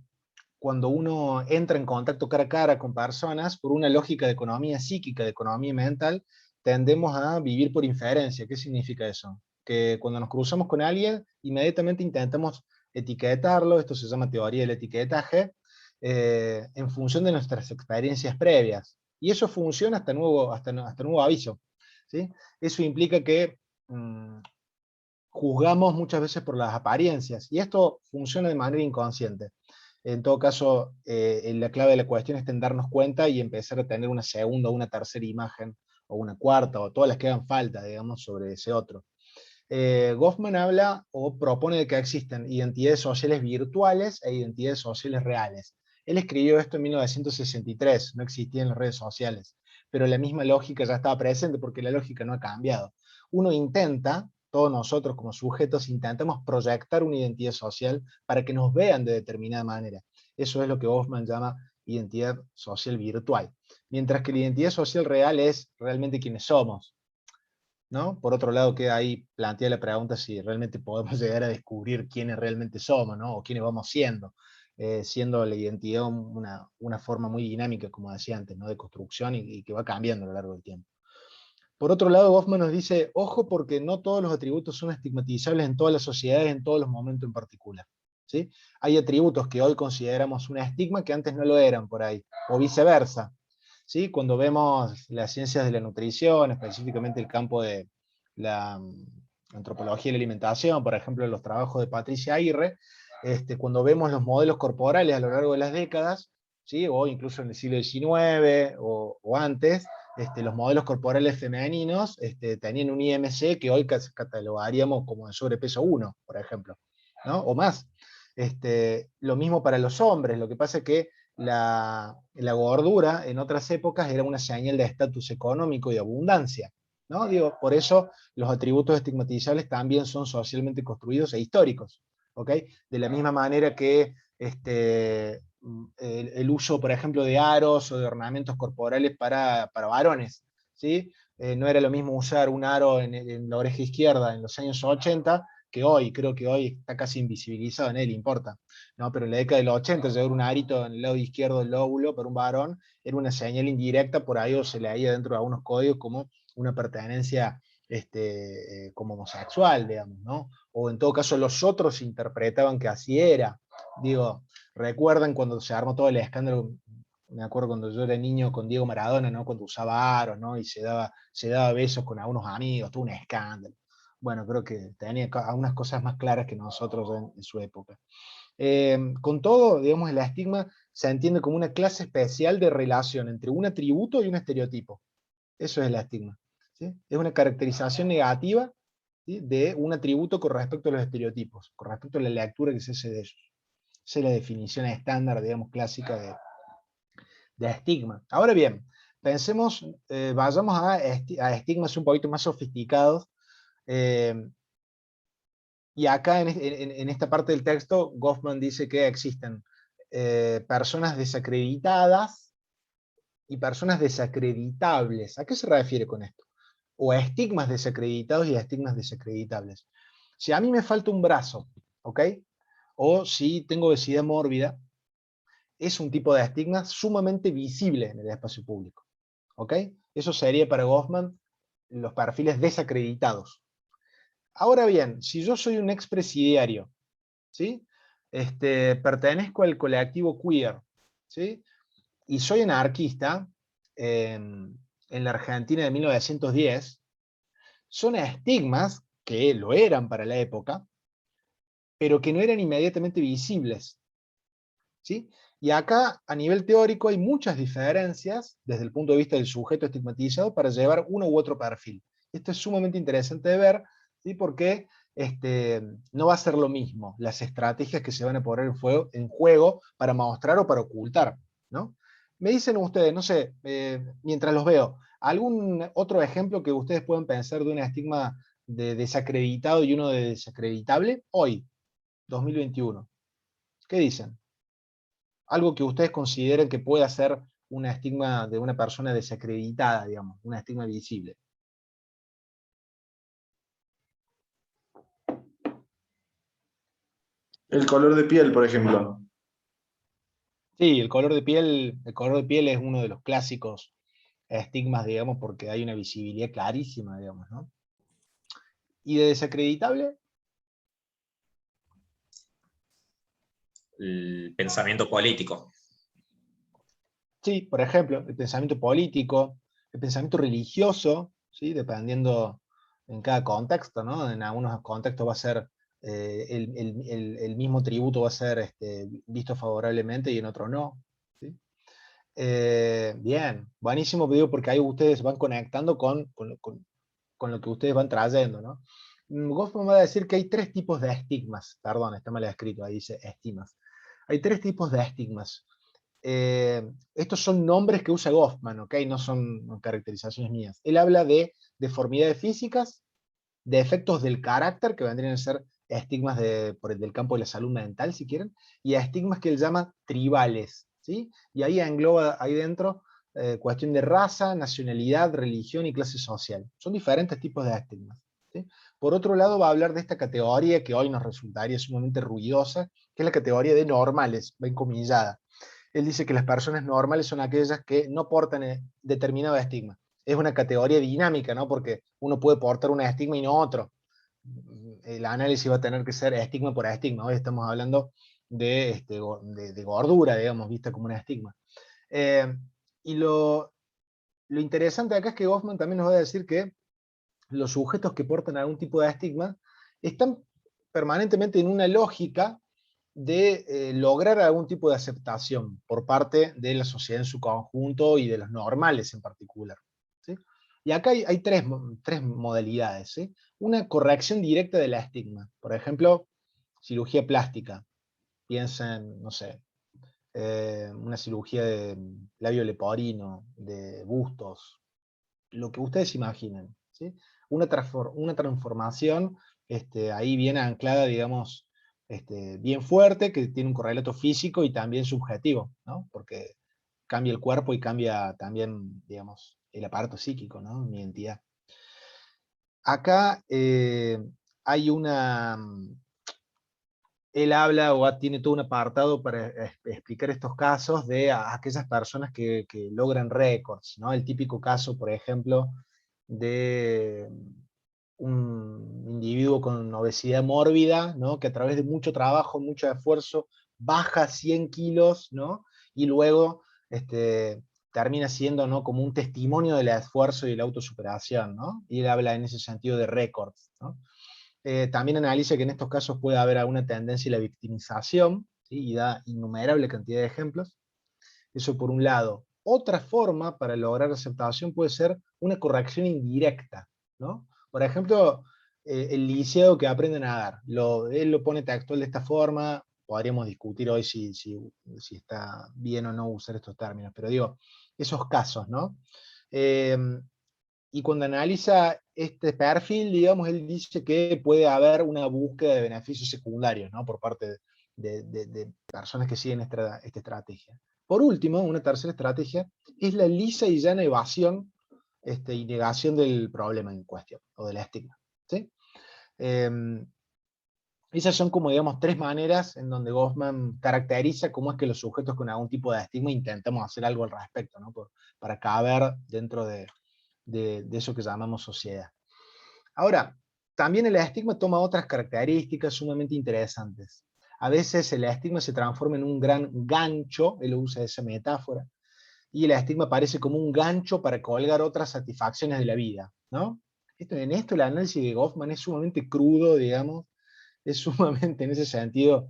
entra en contacto cara a cara con personas, por una lógica de economía psíquica, de economía mental, tendemos a vivir por inferencia. ¿Qué significa eso? Que cuando nos cruzamos con alguien, inmediatamente intentamos etiquetarlo, esto se llama teoría del etiquetaje, en función de nuestras experiencias previas. Y eso funciona hasta nuevo aviso, ¿sí? Eso implica que juzgamos muchas veces por las apariencias, y esto funciona de manera inconsciente. En todo caso, la clave de la cuestión está en darnos cuenta y empezar a tener una segunda o una tercera imagen, o una cuarta, o todas las que hagan falta, digamos, sobre ese otro. Goffman habla o propone que existen identidades sociales virtuales e identidades sociales reales. Él escribió esto en 1963, no existían las redes sociales, pero la misma lógica ya estaba presente porque la lógica no ha cambiado. Uno intenta, todos nosotros como sujetos intentamos proyectar una identidad social para que nos vean de determinada manera. Eso es lo que Hoffman llama identidad social virtual. Mientras que la identidad social real es realmente quienes somos, ¿no? Por otro lado, queda ahí plantea la pregunta si realmente podemos llegar a descubrir quiénes realmente somos, ¿no? O quiénes vamos siendo, siendo la identidad una forma muy dinámica, como decía antes, ¿no? De construcción y que va cambiando a lo largo del tiempo. Por otro lado, Goffman nos dice, ojo porque no todos los atributos son estigmatizables en todas las sociedades, en todos los momentos en particular. ¿Sí? Hay atributos que hoy consideramos un estigma que antes no lo eran por ahí, o viceversa. ¿Sí? Cuando vemos las ciencias de la nutrición, específicamente el campo de la antropología y la alimentación, por ejemplo, los trabajos de Patricia Aguirre, cuando vemos los modelos corporales a lo largo de las décadas, ¿sí? O incluso en el siglo XIX o antes, los modelos corporales femeninos tenían un IMC que hoy catalogaríamos como de sobrepeso 1, por ejemplo, ¿no? O más. Lo mismo para los hombres, lo que pasa es que la gordura en otras épocas era una señal de estatus económico y de abundancia, ¿no? Digo, por eso los atributos estigmatizables también son socialmente construidos e históricos, ¿ok? De la misma manera que el uso, por ejemplo, de aros o de ornamentos corporales para varones, ¿sí? No era lo mismo usar un aro en la oreja izquierda en los años 80 que hoy, creo que hoy está casi invisibilizado, a nadie le importa, ¿no? Pero en la década de los 80 llevar un arito en el lado izquierdo del lóbulo para un varón era una señal indirecta, por ahí o se leía dentro de algunos códigos como una pertenencia como homosexual, digamos, ¿no? O en todo caso los otros interpretaban que así era. Digo, recuerdan cuando se armó todo el escándalo, me acuerdo cuando yo era niño con Diego Maradona, ¿no? Cuando usaba aros, ¿no? Y se daba besos con algunos amigos, todo un escándalo. Bueno, creo que tenía algunas cosas más claras que nosotros en su época. Con todo, digamos, el estigma se entiende como una clase especial de relación entre un atributo y un estereotipo. Eso es el estigma, ¿sí? Es una caracterización negativa, ¿sí? De un atributo con respecto a los estereotipos, con respecto a la lectura que se hace de ellos. Esa es la definición estándar, digamos, clásica de estigma. Ahora bien, pensemos, vayamos a estigmas un poquito más sofisticados. Y acá en esta parte del texto, Goffman dice que existen personas desacreditadas y personas desacreditables. ¿A qué se refiere con esto? O a estigmas desacreditados y a estigmas desacreditables. Si a mí me falta un brazo, ¿ok? O si tengo obesidad mórbida, es un tipo de estigma sumamente visible en el espacio público, ¿ok? Eso sería para Goffman los perfiles desacreditados. Ahora bien, si yo soy un expresidiario, ¿sí? Pertenezco al colectivo queer, ¿sí? Y soy anarquista en la Argentina de 1910, son estigmas que lo eran para la época, pero que no eran inmediatamente visibles, ¿sí? Y acá, a nivel teórico, hay muchas diferencias desde el punto de vista del sujeto estigmatizado para llevar uno u otro perfil. Esto es sumamente interesante de ver, ¿sí? Porque no va a ser lo mismo las estrategias que se van a poner en juego para mostrar o para ocultar, ¿no? Me dicen ustedes, no sé, mientras los veo, ¿algún otro ejemplo que ustedes puedan pensar de un estigma de desacreditado y uno de desacreditable hoy, 2021? ¿Qué dicen? Algo que ustedes consideren que pueda ser un estigma de una persona desacreditada, digamos, un estigma visible. El color de piel, por ejemplo. Sí, el color de piel es uno de los clásicos estigmas, digamos, porque hay una visibilidad clarísima, digamos, ¿no? ¿Y de desacreditable? El pensamiento político. Sí, por ejemplo, el pensamiento político, el pensamiento religioso, ¿sí? Dependiendo en cada contexto, ¿no? En algunos contextos va a ser el mismo tributo va a ser visto favorablemente y en otros no, ¿sí? Bien, buenísimo video porque ahí ustedes van conectando con lo que ustedes van trayendo, ¿no? Goffman va a decir que hay tres tipos de estigmas, perdón, está mal escrito, ahí dice estigmas. Hay tres tipos de estigmas. estos son nombres que usa Goffman, ¿ok? No son caracterizaciones mías. Él habla de deformidades físicas, de efectos del carácter, que vendrían a ser estigmas del campo de la salud mental, si quieren, y a estigmas que él llama tribales, ¿sí? Y ahí engloba ahí dentro cuestión de raza, nacionalidad, religión y clase social. Son diferentes tipos de estigmas, ¿sí? Por otro lado, va a hablar de esta categoría que hoy nos resultaría sumamente ruidosa, que es la categoría de normales, va encomillada. Él dice que las personas normales son aquellas que no portan determinado estigma. Es una categoría dinámica, ¿no? Porque uno puede portar un estigma y no otro. El análisis va a tener que ser estigma por estigma. Hoy estamos hablando de gordura, digamos, vista como un estigma. Y lo interesante acá es que Goffman también nos va a decir que los sujetos que portan algún tipo de estigma están permanentemente en una lógica de lograr algún tipo de aceptación por parte de la sociedad en su conjunto y de los normales en particular, ¿sí? Y acá hay tres modalidades, ¿sí? Una corrección directa del estigma, por ejemplo, cirugía plástica, piensen, no sé, una cirugía de labio leporino, de bustos, lo que ustedes imaginen, ¿sí? Una transformación ahí bien anclada, digamos, bien fuerte, que tiene un correlato físico y también subjetivo, ¿no? Porque cambia el cuerpo y cambia también, digamos, el aparato psíquico, ¿no? Mi identidad. Acá hay él habla tiene todo un apartado para explicar estos casos de aquellas personas que logran récords, ¿no? El típico caso, por ejemplo, de un individuo con obesidad mórbida, ¿no? Que a través de mucho trabajo, mucho esfuerzo, baja 100 kilos, ¿no? Y luego termina siendo, ¿no? Como un testimonio del esfuerzo y la autosuperación, ¿no? Y él habla en ese sentido de récords, ¿no? También analiza que en estos casos puede haber alguna tendencia a la victimización, ¿sí? Y da innumerable cantidad de ejemplos. Eso por un lado. Otra forma para lograr aceptación puede ser una corrección indirecta, ¿no? Por ejemplo, el lisiado que aprende a nadar. Él lo pone textual de esta forma, podríamos discutir hoy si está bien o no usar estos términos, pero digo, esos casos, ¿no? Y cuando analiza este perfil, digamos, él dice que puede haber una búsqueda de beneficios secundarios, ¿no? Por parte de personas que siguen esta estrategia. Por último, una tercera estrategia es la lisa y llana evasión y negación del problema en cuestión, o del estigma, ¿sí? Esas son como, digamos, tres maneras en donde Goffman caracteriza cómo es que los sujetos con algún tipo de estigma intentamos hacer algo al respecto, ¿no? Para caber dentro de eso que llamamos sociedad. Ahora, también el estigma toma otras características sumamente interesantes. A veces el estigma se transforma en un gran gancho, él usa esa metáfora, y el estigma parece como un gancho para colgar otras satisfacciones de la vida, ¿no? En esto el análisis de Goffman es sumamente crudo, digamos, es sumamente en ese sentido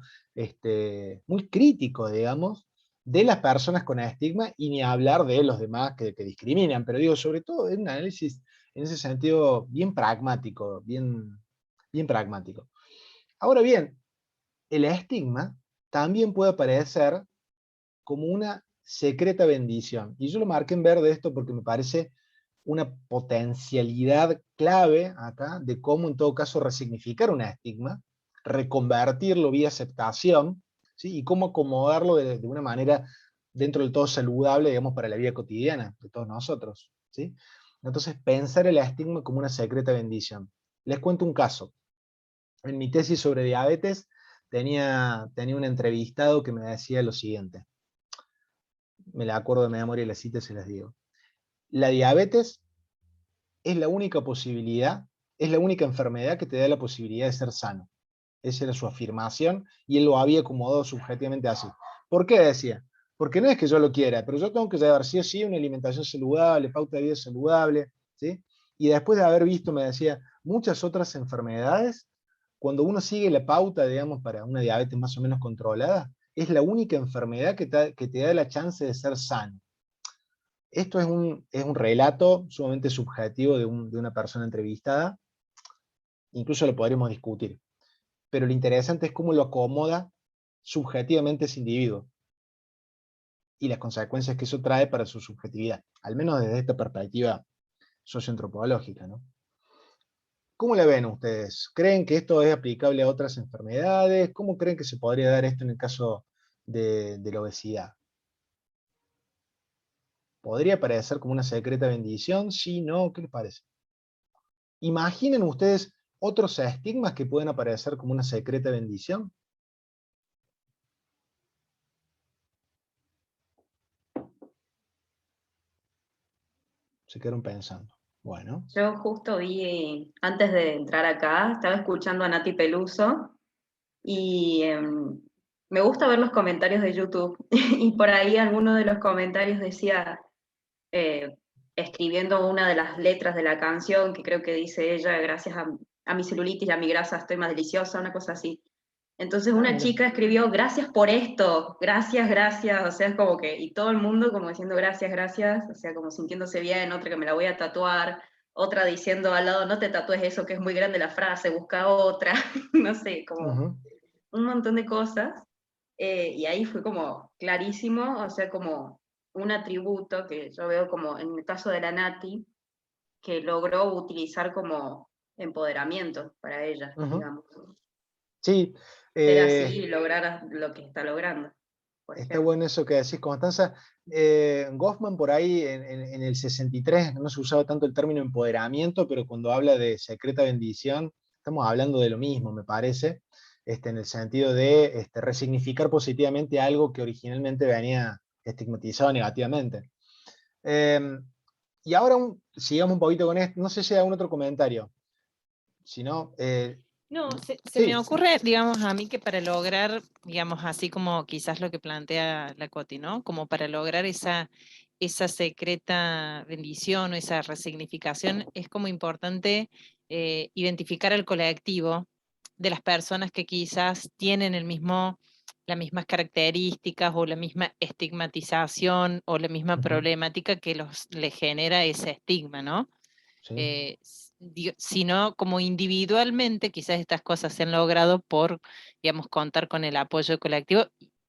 muy crítico, digamos, de las personas con estigma y ni hablar de los demás que discriminan, pero digo, sobre todo es un análisis en ese sentido bien pragmático, bien pragmático. Ahora bien, el estigma también puede aparecer como una secreta bendición, y yo lo marqué en verde esto porque me parece una potencialidad clave acá de cómo en todo caso resignificar un estigma, reconvertirlo vía aceptación, ¿sí? Y cómo acomodarlo de una manera dentro del todo saludable, digamos, para la vida cotidiana de todos nosotros, ¿sí? Entonces, pensar el estigma como una secreta bendición. Les cuento un caso. En mi tesis sobre diabetes tenía un entrevistado que me decía lo siguiente. Me la acuerdo de memoria y la cita se las digo. La diabetes es la única posibilidad, es la única enfermedad que te da la posibilidad de ser sano. Esa era su afirmación y él lo había acomodado subjetivamente así. ¿Por qué decía? Porque no es que yo lo quiera, pero yo tengo que llevar sí o sí una alimentación saludable, pauta de vida saludable, ¿sí? Y después de haber visto, me decía, muchas otras enfermedades, cuando uno sigue la pauta, digamos, para una diabetes más o menos controlada, es la única enfermedad que te da la chance de ser sano. Esto es un relato sumamente subjetivo de una persona entrevistada, incluso lo podríamos discutir, pero lo interesante es cómo lo acomoda subjetivamente ese individuo. y las consecuencias que eso trae para su subjetividad, al menos desde esta perspectiva socioantropológica, ¿no? ¿Cómo la ven ustedes? ¿Creen que esto es aplicable a otras enfermedades? ¿Cómo creen que se podría dar esto en el caso de la obesidad? ¿Podría parecer como una secreta bendición? Sí, no, ¿qué les parece? ¿Imaginen ustedes otros estigmas que pueden aparecer como una secreta bendición? Se quedaron pensando. Bueno. Yo justo vi, antes de entrar acá, estaba escuchando a Nati Peluso y me gusta ver los comentarios de YouTube y por ahí alguno de los comentarios decía, eh, escribiendo una de las letras de la canción, que creo que dice ella, gracias a mi celulitis y a mi grasa estoy más deliciosa, una cosa así. Entonces una Mira. chica escribió, gracias por esto, gracias, o sea, es como que, y todo el mundo como diciendo gracias, o sea, como sintiéndose bien, otra que me la voy a tatuar, otra diciendo al lado, no te tatúes eso, que es muy grande la frase, busca otra, no sé, como un montón de cosas, y ahí fue como clarísimo, o sea, como un atributo que yo veo como en el caso de la Nati, que logró utilizar como empoderamiento para ella, digamos. Sí. Ser así y lograr lo que está logrando. Está bueno eso que decís, Constanza. Goffman por ahí en el 63 no se usaba tanto el término empoderamiento, pero cuando habla de secreta bendición, estamos hablando de lo mismo, me parece, en el sentido de resignificar positivamente algo que originalmente venía estigmatizado negativamente. Y ahora sigamos un poquito con esto, no sé si hay algún otro comentario. Si no, no, se sí. me ocurre, digamos, a mí que para lograr, digamos, así como quizás lo que plantea la Coti, ¿no? Como para lograr esa secreta bendición o esa resignificación, es como importante identificar al colectivo de las personas que quizás tienen las mismas características o la misma estigmatización o la misma problemática que les genera ese estigma, ¿no? Sí. Sino como individualmente quizás estas cosas se han logrado por, digamos, contar con el apoyo colectivo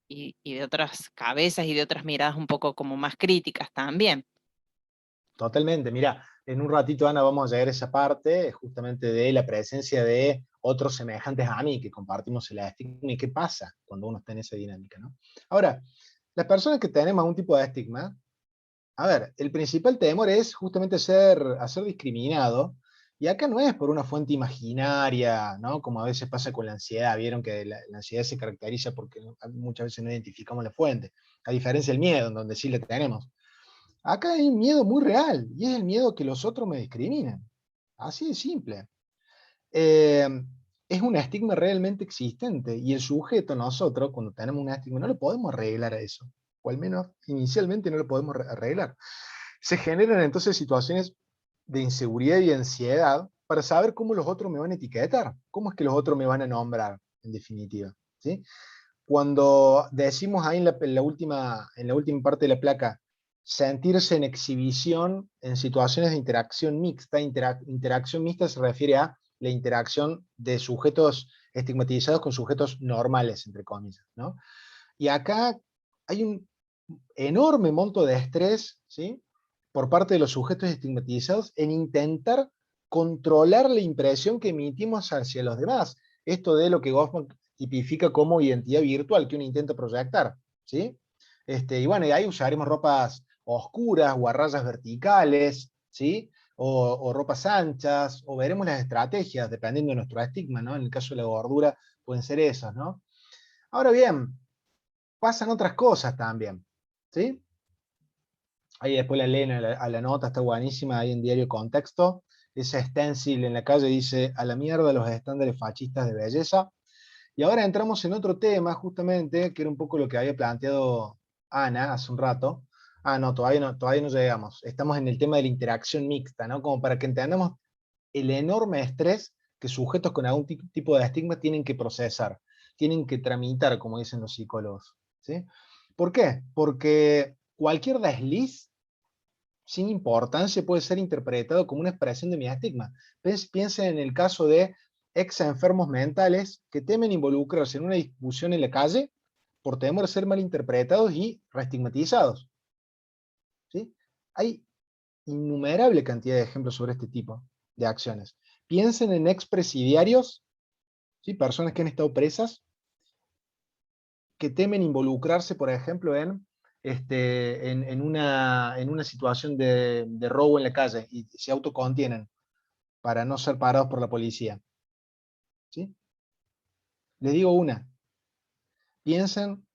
y de otras cabezas y de otras miradas un poco como más críticas también. Totalmente, mira, en un ratito, Ana, vamos a llegar a esa parte justamente de la presencia de otros semejantes a mí que compartimos el estigma y qué pasa cuando uno está en esa dinámica, ¿no? Ahora, las personas que tenemos algún tipo de estigma, a ver, el principal temor es justamente a ser discriminado, y acá no es por una fuente imaginaria, ¿no? Como a veces pasa con la ansiedad, vieron que la ansiedad se caracteriza porque muchas veces no identificamos la fuente, a diferencia del miedo, en donde sí la tenemos. Acá hay un miedo muy real, y es el miedo que los otros me discriminen. Así de simple. Eh, es un estigma realmente existente, y el sujeto, nosotros, cuando tenemos un estigma, no lo podemos arreglar a eso, o al menos inicialmente no lo podemos arreglar. Se generan entonces situaciones de inseguridad y ansiedad para saber cómo los otros me van a etiquetar, cómo es que los otros me van a nombrar, en definitiva. ¿Sí? Cuando decimos ahí en la última parte de la placa, sentirse en exhibición en situaciones de interacción mixta. Interacción mixta se refiere a la interacción de sujetos estigmatizados con sujetos normales, entre comillas, ¿no? Y acá hay un enorme monto de estrés, ¿sí?, por parte de los sujetos estigmatizados en intentar controlar la impresión que emitimos hacia los demás. Esto de lo que Goffman tipifica como identidad virtual que uno intenta proyectar, ¿sí? Y bueno, y ahí usaremos ropas oscuras o a rayas verticales, ¿sí? O ropas anchas, o veremos las estrategias, dependiendo de nuestro estigma, ¿no? En el caso de la gordura, pueden ser esas, ¿no? Ahora bien, pasan otras cosas también, ¿sí? Ahí después la leen a la nota, está buenísima, ahí en Diario Contexto. Ese stencil en la calle dice, a la mierda los estándares fascistas de belleza. Y ahora entramos en otro tema, justamente, que era un poco lo que había planteado Ana hace un rato. No, todavía no llegamos. Estamos en el tema de la interacción mixta, ¿no? Como para que entendamos el enorme estrés que sujetos con algún tipo de estigma tienen que procesar, tienen que tramitar, como dicen los psicólogos, ¿sí? ¿Por qué? Porque cualquier desliz sin importancia puede ser interpretado como una expresión de mi estigma. Piensen en el caso de ex enfermos mentales que temen involucrarse en una discusión en la calle por temor a ser malinterpretados y reestigmatizados. ¿Sí? Hay innumerable cantidad de ejemplos sobre este tipo de acciones. Piensen en expresidiarios, ¿sí? Personas que han estado presas, que temen involucrarse, por ejemplo, en una situación de robo en la calle y se autocontienen para no ser parados por la policía. ¿Sí? Les digo una, piensen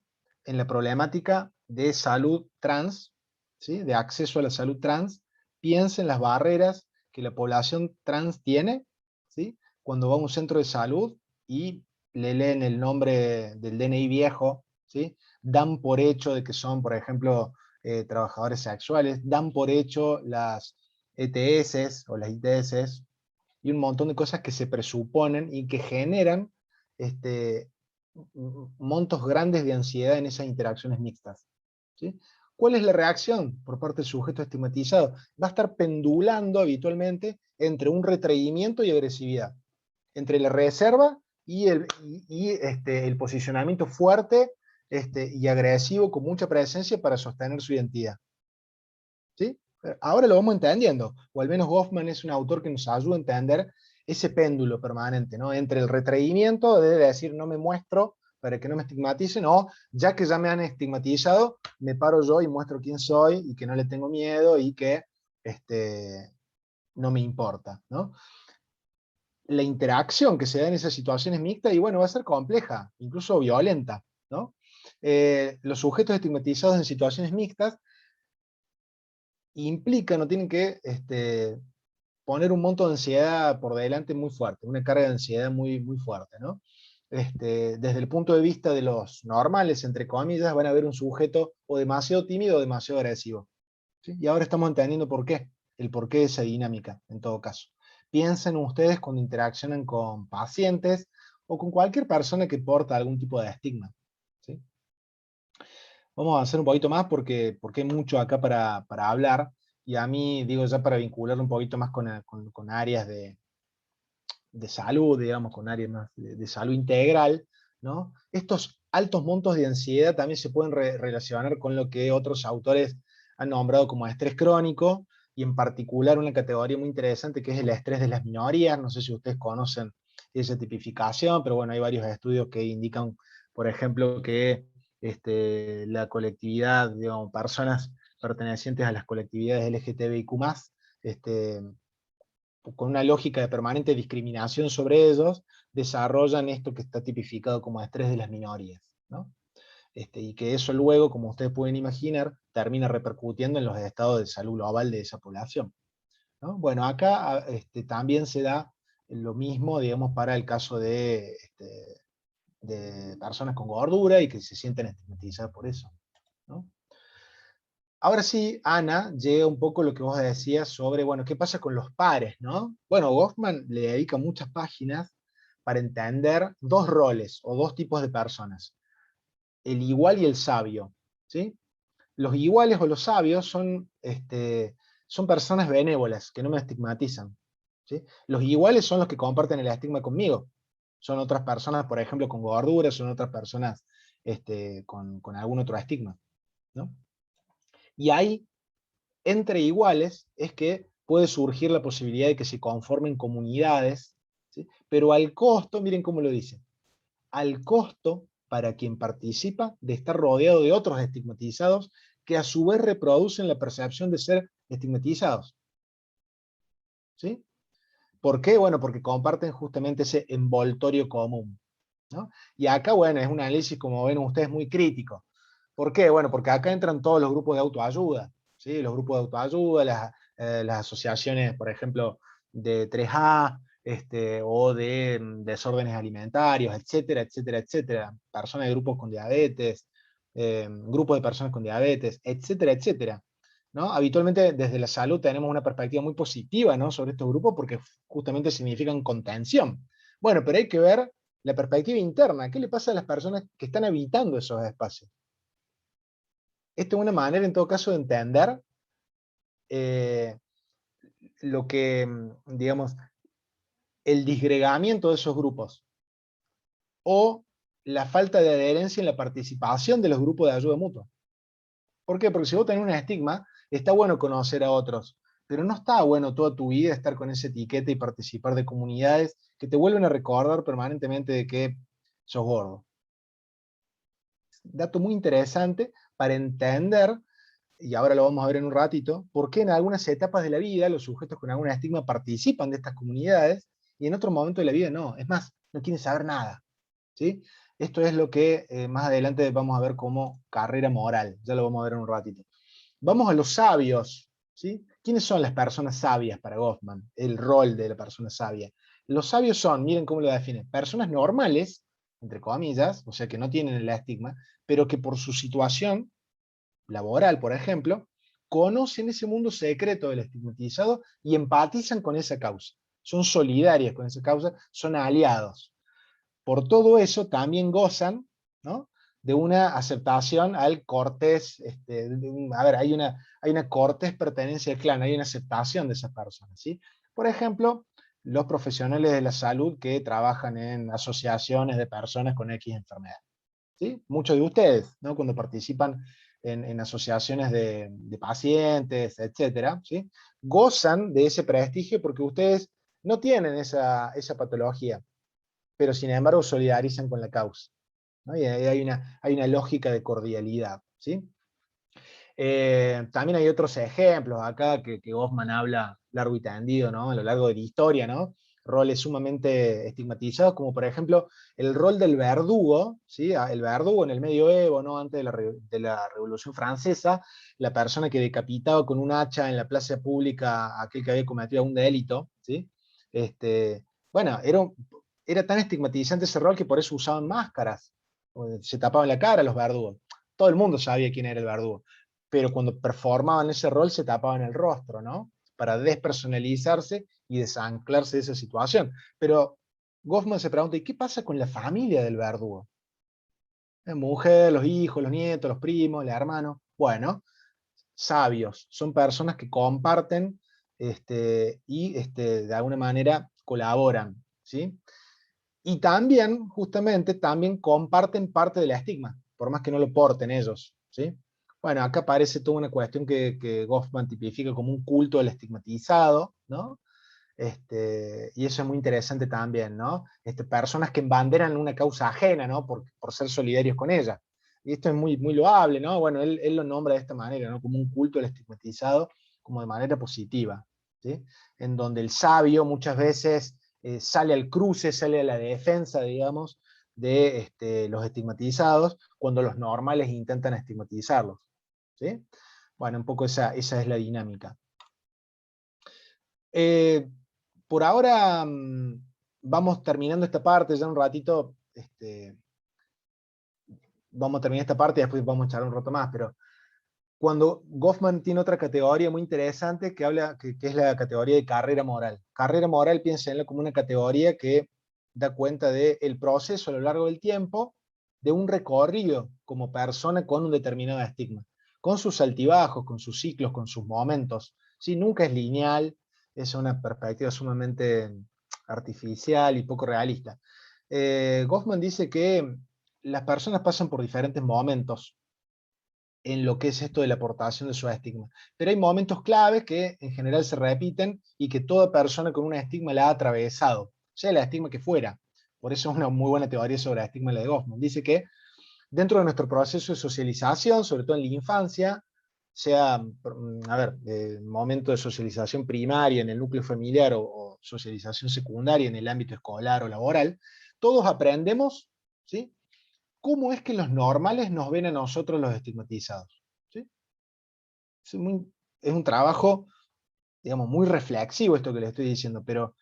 en la problemática de salud trans, ¿sí? De acceso a la salud trans, piensen en las barreras que la población trans tiene, ¿sí? Cuando va a un centro de salud y le leen el nombre del DNI viejo, ¿sí? Dan por hecho de que son, por ejemplo, trabajadores sexuales, dan por hecho las ETS o las ITS, y un montón de cosas que se presuponen y que generan montos grandes de ansiedad en esas interacciones mixtas. ¿Sí? ¿Cuál es la reacción por parte del sujeto estigmatizado? Va a estar pendulando habitualmente entre un retraimiento y agresividad, entre la reserva y el posicionamiento fuerte y agresivo con mucha presencia para sostener su identidad. ¿Sí? Ahora lo vamos entendiendo, o al menos Goffman es un autor que nos ayuda a entender ese péndulo permanente, ¿no? Entre el retraimiento de decir no me muestro para que no me estigmaticen, o ya que ya me han estigmatizado, me paro yo y muestro quién soy y que no le tengo miedo y que no me importa, ¿no? La interacción que se da en esas situaciones mixtas, y bueno, va a ser compleja, incluso violenta, ¿no? Los sujetos estigmatizados en situaciones mixtas implican o tienen que poner un monto de ansiedad por delante muy fuerte, una carga de ansiedad muy, muy fuerte, ¿no? Desde el punto de vista de los normales, entre comillas, van a ver un sujeto o demasiado tímido o demasiado agresivo. ¿Sí? Y ahora estamos entendiendo por qué, el porqué de esa dinámica, en todo caso. Piensen ustedes cuando interaccionan con pacientes o con cualquier persona que porta algún tipo de estigma. ¿Sí? Vamos a avanzar un poquito más porque hay mucho acá para hablar, y a mí, digo, ya para vincularlo un poquito más con áreas de salud, digamos, con áreas más de salud integral, ¿no? Estos altos montos de ansiedad también se pueden relacionar con lo que otros autores han nombrado como estrés crónico, y en particular una categoría muy interesante que es el estrés de las minorías. No sé si ustedes conocen esa tipificación, pero bueno, hay varios estudios que indican, por ejemplo, que la colectividad, digamos, personas pertenecientes a las colectividades LGTBIQ+, con una lógica de permanente discriminación sobre ellos, desarrollan esto que está tipificado como estrés de las minorías, ¿no? Y que eso luego, como ustedes pueden imaginar, termina repercutiendo en los estados de salud global de esa población, ¿no? Bueno, acá también se da lo mismo, digamos, para el caso de personas con gordura y que se sienten estigmatizadas por eso, ¿no? Ahora sí, Ana, llega un poco lo que vos decías sobre, bueno, ¿qué pasa con los pares, no? Bueno, Goffman le dedica muchas páginas para entender dos roles o dos tipos de personas, el igual y el sabio, ¿sí? Los iguales o los sabios son personas benévolas, que no me estigmatizan, ¿sí? Los iguales son los que comparten el estigma conmigo, son otras personas, por ejemplo, con gordura, son otras personas con algún otro estigma, ¿no? Y ahí, entre iguales, es que puede surgir la posibilidad de que se conformen comunidades, ¿sí? Pero al costo, miren cómo lo dice, al costo para quien participa de estar rodeado de otros estigmatizados que a su vez reproducen la percepción de ser estigmatizados. ¿Sí? ¿Por qué? Bueno, porque comparten justamente ese envoltorio común, ¿no? Y acá, bueno, es un análisis, como ven ustedes, muy crítico. ¿Por qué? Bueno, porque acá entran todos los grupos de autoayuda, ¿sí? Los grupos de autoayuda, las asociaciones, por ejemplo, de 3A, o de desórdenes alimentarios, etcétera, etcétera, etcétera. Personas de grupos con diabetes, grupos de personas con diabetes, etcétera, etcétera, ¿no? Habitualmente desde la salud tenemos una perspectiva muy positiva, ¿no?, sobre estos grupos porque justamente significan contención. Bueno, pero hay que ver la perspectiva interna. ¿Qué le pasa a las personas que están habitando esos espacios? Esto es una manera, en todo caso, de entender lo que, digamos, el disgregamiento de esos grupos, o la falta de adherencia en la participación de los grupos de ayuda mutua. ¿Por qué? Porque si vos tenés un estigma, está bueno conocer a otros, pero no está bueno toda tu vida estar con esa etiqueta y participar de comunidades que te vuelven a recordar permanentemente de que sos gordo. Dato muy interesante para entender, y ahora lo vamos a ver en un ratito, por qué en algunas etapas de la vida los sujetos con algún estigma participan de estas comunidades y en otro momento de la vida no. Es más, no quieren saber nada. ¿Sí? Esto es lo que más adelante vamos a ver como carrera moral. Ya lo vamos a ver en un ratito. Vamos a los sabios. ¿Sí? ¿Quiénes son las personas sabias para Goffman? El rol de la persona sabia. Los sabios son, miren cómo lo define, personas normales, entre comillas, o sea que no tienen el estigma, pero que por su situación laboral, por ejemplo, conocen ese mundo secreto del estigmatizado y empatizan con esa causa. Son solidarias con esa causa, son aliados. Por todo eso también gozan, ¿no?, de una aceptación al cortés, a ver, hay una cortés pertenencia al clan, hay una aceptación de esas personas, ¿sí? Por ejemplo, los profesionales de la salud que trabajan en asociaciones de personas con X enfermedad, ¿sí? Muchos de ustedes, ¿no?, cuando participan en asociaciones de pacientes, etcétera, ¿sí?, gozan de ese prestigio porque ustedes no tienen esa patología, pero sin embargo solidarizan con la causa, ¿no? Y ahí hay una lógica de cordialidad, ¿sí? También hay otros ejemplos acá que Goffman habla largo y tendido, ¿no?, a lo largo de la historia, ¿no? Roles sumamente estigmatizados, como por ejemplo el rol del verdugo, ¿sí? El verdugo en el medioevo, ¿no?, antes de la Revolución Francesa, la persona que decapitaba con un hacha en la plaza pública a aquel que había cometido un delito, ¿sí? Bueno, era tan estigmatizante ese rol que por eso usaban máscaras, se tapaban la cara los verdugos. Todo el mundo sabía quién era el verdugo, pero cuando performaban ese rol se tapaban el rostro, ¿no?, para despersonalizarse y desanclarse de esa situación. Pero Goffman se pregunta, ¿y qué pasa con la familia del verdugo? La mujer, los hijos, los nietos, los primos, el hermano. Bueno, sabios, son personas que comparten y de alguna manera colaboran, ¿sí? Y también, justamente, también comparten parte del estigma, por más que no lo porten ellos, ¿sí? Bueno, acá aparece toda una cuestión que Goffman tipifica como un culto del estigmatizado, ¿no? Y eso es muy interesante también, ¿no? Personas que embanderan una causa ajena, ¿no?, por ser solidarios con ella. Y esto es muy, muy loable, ¿no? Bueno, él lo nombra de esta manera, ¿no?, como un culto del estigmatizado, como de manera positiva, ¿sí? En donde el sabio muchas veces sale al cruce, sale a la defensa, digamos, de los estigmatizados, cuando los normales intentan estigmatizarlos, ¿sí? Bueno, un poco esa es la dinámica. Por ahora vamos terminando esta parte, ya un ratito vamos a terminar esta parte y después vamos a echar un rato más, pero cuando Goffman tiene otra categoría muy interesante que habla, que es la categoría de carrera moral. Carrera moral, piénsenla como una categoría que da cuenta del proceso a lo largo del tiempo de un recorrido como persona con un determinado estigma, con sus altibajos, con sus ciclos, con sus momentos, ¿sí? Nunca es lineal, es una perspectiva sumamente artificial y poco realista. Goffman dice que las personas pasan por diferentes momentos en lo que es esto de la aportación de su estigma. Pero hay momentos claves que en general se repiten y que toda persona con un estigma la ha atravesado, sea el estigma que fuera. Por eso es una muy buena teoría sobre el estigma de Goffman. Dice que dentro de nuestro proceso de socialización, sobre todo en la infancia, sea, momento de socialización primaria en el núcleo familiar o socialización secundaria en el ámbito escolar o laboral, todos aprendemos, ¿sí?, cómo es que los normales nos ven a nosotros los estigmatizados, ¿sí? Es un trabajo, digamos, muy reflexivo esto que les estoy diciendo, pero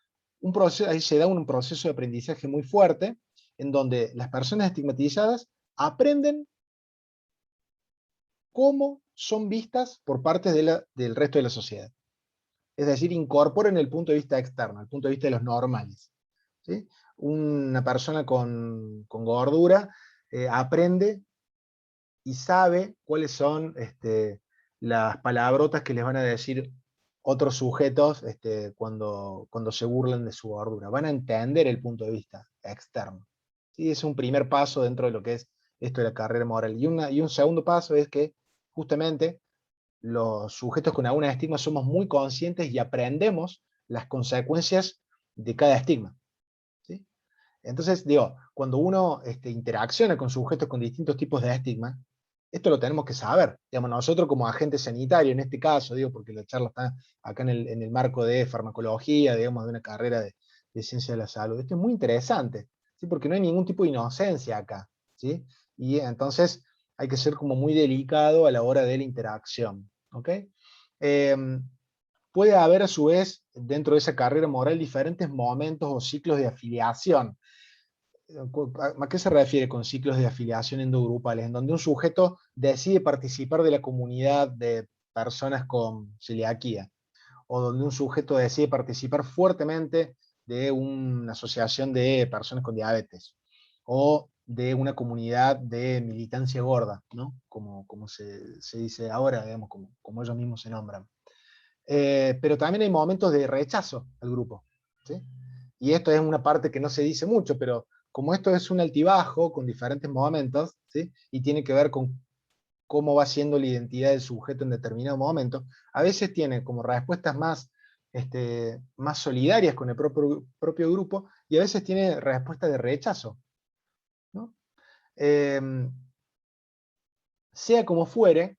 ahí se da un proceso de aprendizaje muy fuerte, en donde las personas estigmatizadas aprenden cómo son vistas por parte del resto de la sociedad. Es decir, incorporan el punto de vista externo, el punto de vista de los normales, ¿sí? Una persona con gordura aprende y sabe cuáles son las palabrotas que les van a decir otros sujetos cuando se burlan de su gordura. Van a entender el punto de vista externo, ¿sí? Es un primer paso dentro de lo que es esto de la carrera moral. Y un segundo paso es que justamente los sujetos con alguna estigma somos muy conscientes y aprendemos las consecuencias de cada estigma, ¿sí? Entonces, digo, cuando uno interacciona con sujetos con distintos tipos de estigma, esto lo tenemos que saber. Digamos, nosotros como agente sanitario, en este caso, digo, porque la charla está acá en el marco de farmacología, digamos, de una carrera de ciencia de la salud. Esto es muy interesante, ¿sí? Porque no hay ningún tipo de inocencia acá, ¿sí? Y entonces hay que ser como muy delicado a la hora de la interacción, ¿ok? Puede haber a su vez, dentro de esa carrera moral, diferentes momentos o ciclos de afiliación. ¿A qué se refiere con ciclos de afiliación endogrupales? En donde un sujeto decide participar de la comunidad de personas con celiaquía, o donde un sujeto decide participar fuertemente de una asociación de personas con diabetes, o de una comunidad de militancia gorda, ¿no? Como se dice ahora, digamos, como ellos mismos se nombran. Pero también hay momentos de rechazo al grupo, ¿sí? Y esto es una parte que no se dice mucho, pero como esto es un altibajo con diferentes momentos, ¿sí? Y tiene que ver con cómo va siendo la identidad del sujeto en determinado momento, a veces tiene como respuestas más solidarias con el propio grupo, y a veces tiene respuestas de rechazo, ¿no? Sea como fuere,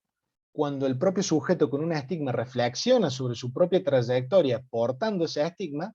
cuando el propio sujeto con un estigma reflexiona sobre su propia trayectoria portando ese estigma,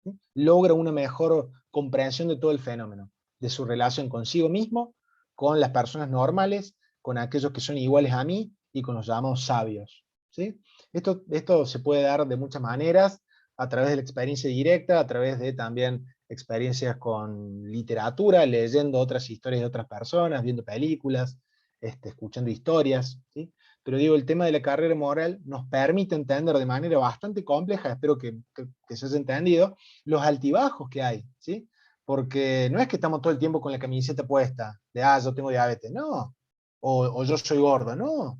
¿sí? Logra una mejor comprensión de todo el fenómeno, de su relación consigo mismo, con las personas normales, con aquellos que son iguales a mí y con los llamados sabios, ¿sí? Esto se puede dar de muchas maneras, a través de la experiencia directa, a través de también experiencias con literatura, leyendo otras historias de otras personas, viendo películas, escuchando historias, ¿sí? Pero digo, el tema de la carrera moral nos permite entender de manera bastante compleja, espero que se haya entendido, los altibajos que hay, ¿sí? Porque no es que estamos todo el tiempo con la camiseta puesta, de, yo tengo diabetes, no, o yo soy gordo, no.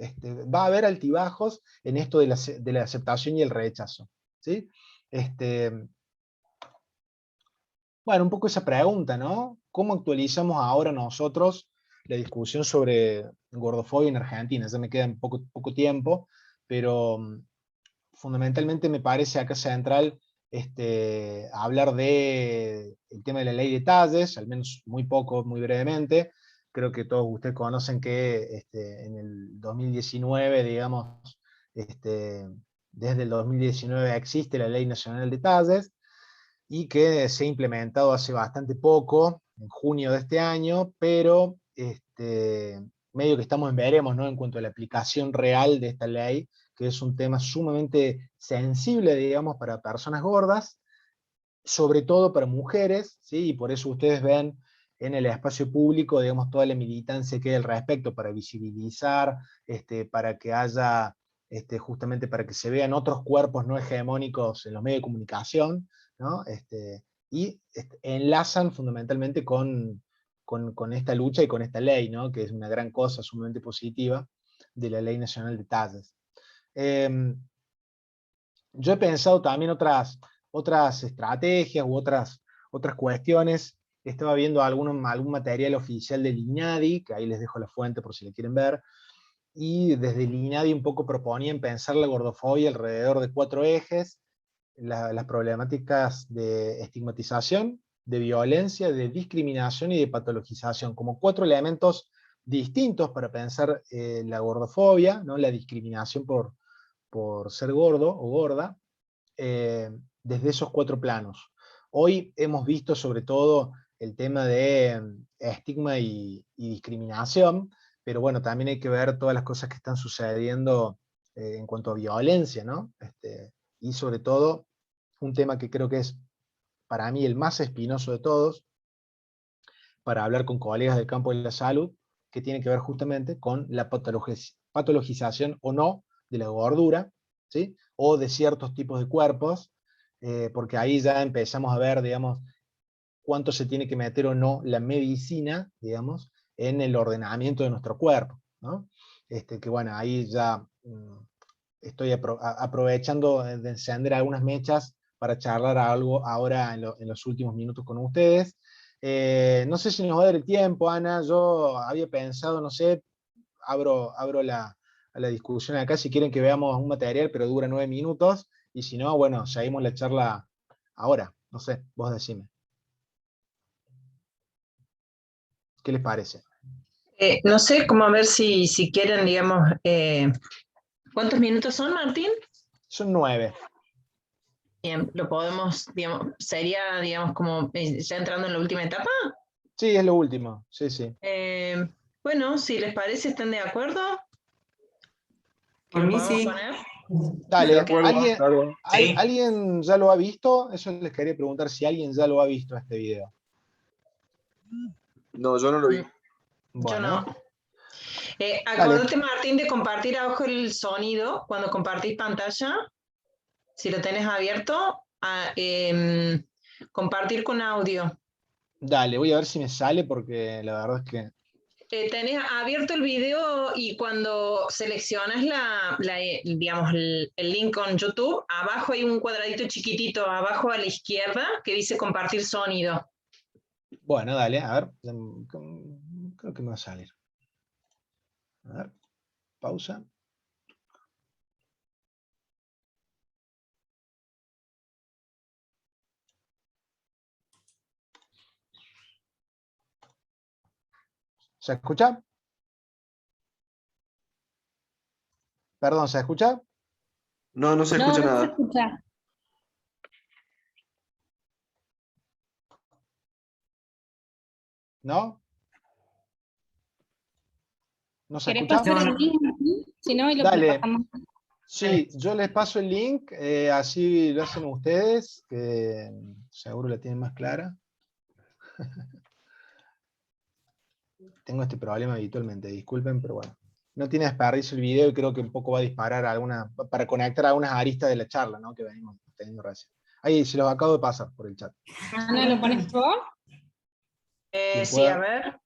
Va a haber altibajos en esto de la aceptación y el rechazo, ¿sí? Bueno, un poco esa pregunta, ¿no? ¿Cómo actualizamos ahora nosotros la discusión sobre gordofobia en Argentina? Ya me queda poco tiempo, pero fundamentalmente me parece acá central hablar del tema de la ley de talles, al menos muy brevemente. Creo que todos ustedes conocen que en el 2019, digamos, desde el 2019 existe la Ley Nacional de Talles, y que se ha implementado hace bastante poco, en junio de este año, pero medio que estamos en veremos, ¿no? En cuanto a la aplicación real de esta ley, que es un tema sumamente sensible, digamos, para personas gordas, sobre todo para mujeres, ¿sí? Y por eso ustedes ven en el espacio público, digamos, toda la militancia que hay al respecto, para visibilizar, para que haya, justamente para que se vean otros cuerpos no hegemónicos en los medios de comunicación, ¿no? Y enlazan fundamentalmente con esta lucha y con esta ley, ¿no? Que es una gran cosa sumamente positiva de la Ley Nacional de Talles. Yo he pensado también otras estrategias u otras cuestiones. Estaba viendo algún material oficial del INADI, que ahí les dejo la fuente por si le quieren ver, y desde el INADI un poco proponían pensar la gordofobia alrededor de 4 ejes: las problemáticas de estigmatización, de violencia, de discriminación y de patologización, como 4 elementos distintos para pensar la gordofobia, ¿no? La discriminación por ser gordo o gorda, desde esos 4 planos. Hoy hemos visto sobre todo el tema de estigma y discriminación, pero bueno, también hay que ver todas las cosas que están sucediendo en cuanto a violencia, ¿no? Y sobre todo, un tema que creo que es para mí el más espinoso de todos, para hablar con colegas del campo de la salud, que tiene que ver justamente con la patologización o no de la gordura, ¿sí? O de ciertos tipos de cuerpos, porque ahí ya empezamos a ver, digamos, cuánto se tiene que meter o no la medicina, digamos, en el ordenamiento de nuestro cuerpo, ¿no? Que bueno, ahí ya estoy aprovechando de encender algunas mechas para charlar algo ahora en los últimos minutos con ustedes. No sé si nos va a dar el tiempo, Ana. Yo había pensado, no sé, abro a la discusión acá si quieren que veamos un material, pero dura 9 minutos. Y si no, bueno, seguimos la charla ahora. No sé, vos decime. ¿Qué les parece? No sé, como a ver si quieren, digamos, ¿cuántos minutos son, Martín? Son 9. Bien, lo podemos, digamos, sería, digamos, como ya entrando en la última etapa. Sí, es lo último. Sí, sí. Bueno, si les parece, ¿están de acuerdo? Por ¿Lo mí podemos sí. poner? Dale, De acuerdo, ¿alguien, claro. Sí. ¿alguien ya lo ha visto? Eso les quería preguntar si alguien ya lo ha visto este video. No, yo no lo vi. Yo Bueno, no. dale. Acordate, Martín, de compartir abajo el sonido cuando compartís pantalla. Si lo tenés abierto, compartir con audio. Dale, voy a ver si me sale porque la verdad es que... Tenés abierto el video y cuando seleccionas digamos, el link con YouTube, abajo hay un cuadradito chiquitito, abajo a la izquierda, que dice compartir sonido. Bueno, dale, a ver. Creo que me va a salir. A ver, pausa. ¿Se escucha? Perdón, ¿se escucha? No, no se No, escucha no se nada. escucha. ¿No? ¿No se ¿Querés escucha? pasar No, el no. link? Si no, y lo Dale. pasamos. Sí, yo les paso el link, así lo hacen ustedes, que seguro la tienen más clara. Tengo este problema habitualmente, disculpen, pero bueno. No tiene desperdicio el video y creo que un poco va a disparar para conectar algunas aristas de la charla, ¿no? Que venimos teniendo recién. Ahí se los acabo de pasar por el chat. Ana, ¿lo pones vos? Quien Sí, a pueda. ver.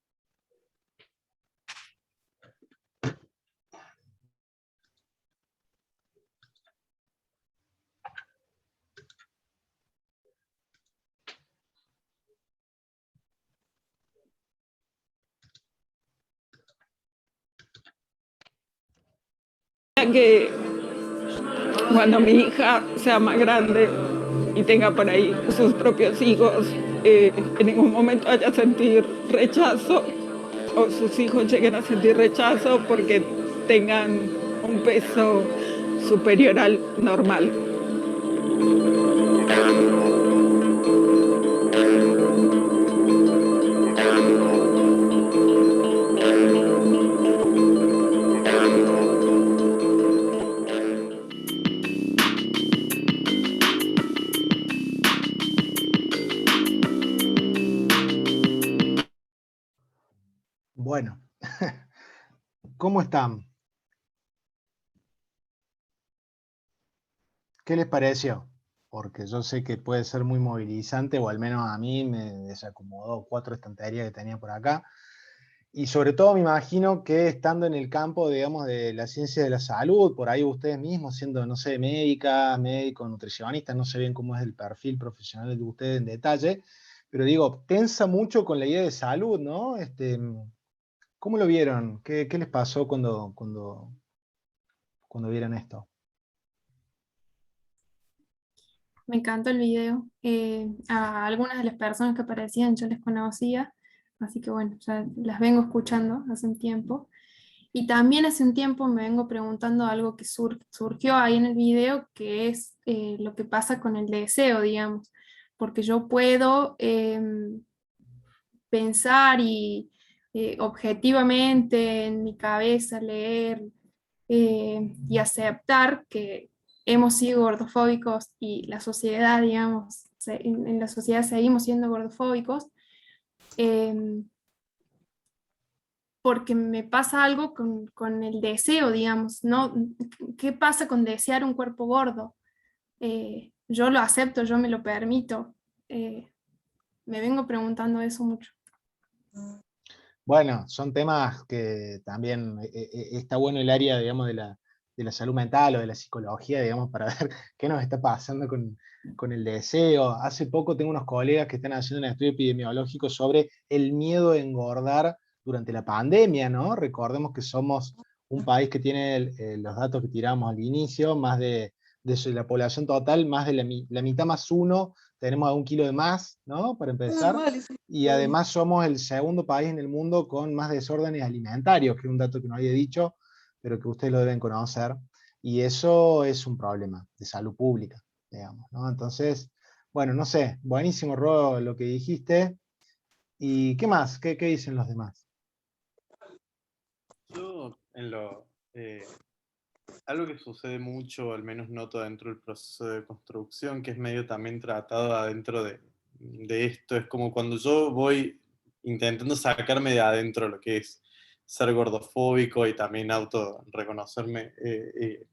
Que cuando mi hija sea más grande y tenga por ahí sus propios hijos, en ningún momento haya sentir rechazo o sus hijos lleguen a sentir rechazo porque tengan un peso superior al normal. Bueno, ¿cómo están? ¿Qué les pareció? Porque yo sé que puede ser muy movilizante, o al menos a mí me desacomodó 4 estanterías que tenía por acá. Y sobre todo me imagino que estando en el campo, digamos, de la ciencia de la salud, por ahí ustedes mismos siendo, no sé, médico, nutricionista, no sé bien cómo es el perfil profesional de ustedes en detalle, pero digo, tensa mucho con la idea de salud, ¿no? ¿Cómo lo vieron? ¿Qué les pasó cuando vieron esto? Me encantó el video. A algunas de las personas que aparecían yo les conocía, así que bueno, ya las vengo escuchando hace un tiempo. Y también hace un tiempo me vengo preguntando algo que surgió ahí en el video, que es lo que pasa con el deseo, digamos, porque yo puedo pensar y objetivamente en mi cabeza leer y aceptar que hemos sido gordofóbicos y la sociedad, digamos, en la sociedad seguimos siendo gordofóbicos, porque me pasa algo con el deseo, digamos, ¿no? ¿Qué pasa con desear un cuerpo gordo? Yo lo acepto, yo me lo permito. Me vengo preguntando eso mucho. Bueno, son temas que también está bueno el área, digamos, la salud mental o de la psicología, digamos, para ver qué nos está pasando con el deseo. Hace poco tengo unos colegas que están haciendo un estudio epidemiológico sobre el miedo a engordar durante la pandemia, ¿no? Recordemos que somos un país que tiene los datos que tiramos al inicio, más de la población total, más de la mitad más uno, tenemos 1 kilo de más, ¿no? Para empezar. Y además somos el segundo país en el mundo con más desórdenes alimentarios, que es un dato que no había dicho, pero que ustedes lo deben conocer. Y eso es un problema de salud pública, digamos, ¿no? Entonces, bueno, no sé, buenísimo, Ro, lo que dijiste. ¿Y qué más? ¿Qué dicen los demás? Yo, algo que sucede mucho, al menos noto dentro del proceso de construcción, que es medio también tratado adentro de esto, es como cuando yo voy intentando sacarme de adentro lo que es ser gordofóbico y también reconocerme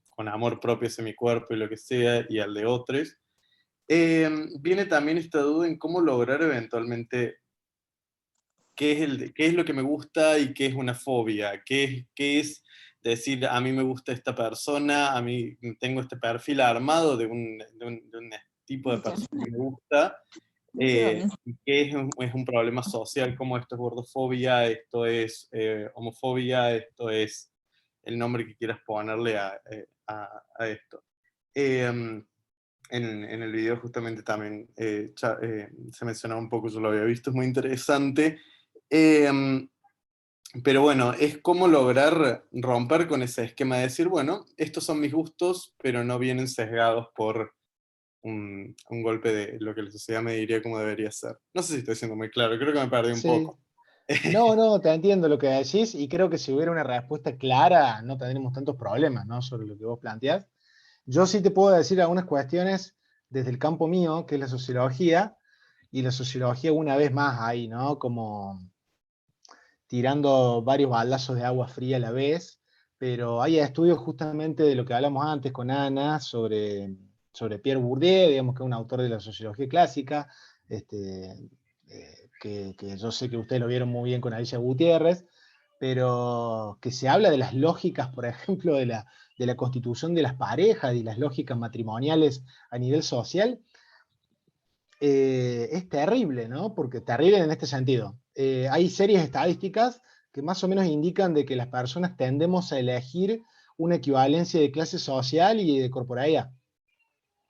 con amor propio hacia mi cuerpo y lo que sea, y al de otros, viene también esta duda en cómo lograr eventualmente qué es lo que me gusta y qué es una fobia, qué es decir, a mí me gusta esta persona, a mí tengo este perfil armado de un tipo de persona que me gusta, y que es un problema social, como esto es gordofobia, esto es homofobia, esto es el nombre que quieras ponerle a esto. En el video justamente también se mencionaba un poco, yo lo había visto, es muy interesante. Pero bueno, es como lograr romper con ese esquema de decir, bueno, estos son mis gustos, pero no vienen sesgados por un golpe de lo que la sociedad me diría cómo debería ser. No sé si estoy siendo muy claro, creo que me perdí un poco. No, te entiendo lo que decís, y creo que si hubiera una respuesta clara, no tendríamos tantos problemas, ¿no? Sobre lo que vos planteás. Yo sí te puedo decir algunas cuestiones desde el campo mío, que es la sociología, y la sociología una vez más ahí, ¿no? Como tirando varios baldazos de agua fría a la vez, pero hay estudios justamente de lo que hablamos antes con Ana sobre Pierre Bourdieu, digamos que es un autor de la sociología clásica, que yo sé que ustedes lo vieron muy bien con Alicia Gutiérrez, pero que se habla de las lógicas, por ejemplo, de la constitución de las parejas y las lógicas matrimoniales a nivel social. Es terrible, ¿no? Porque terrible en este sentido. Hay series estadísticas que más o menos indican de que las personas tendemos a elegir una equivalencia de clase social y de corporalidad.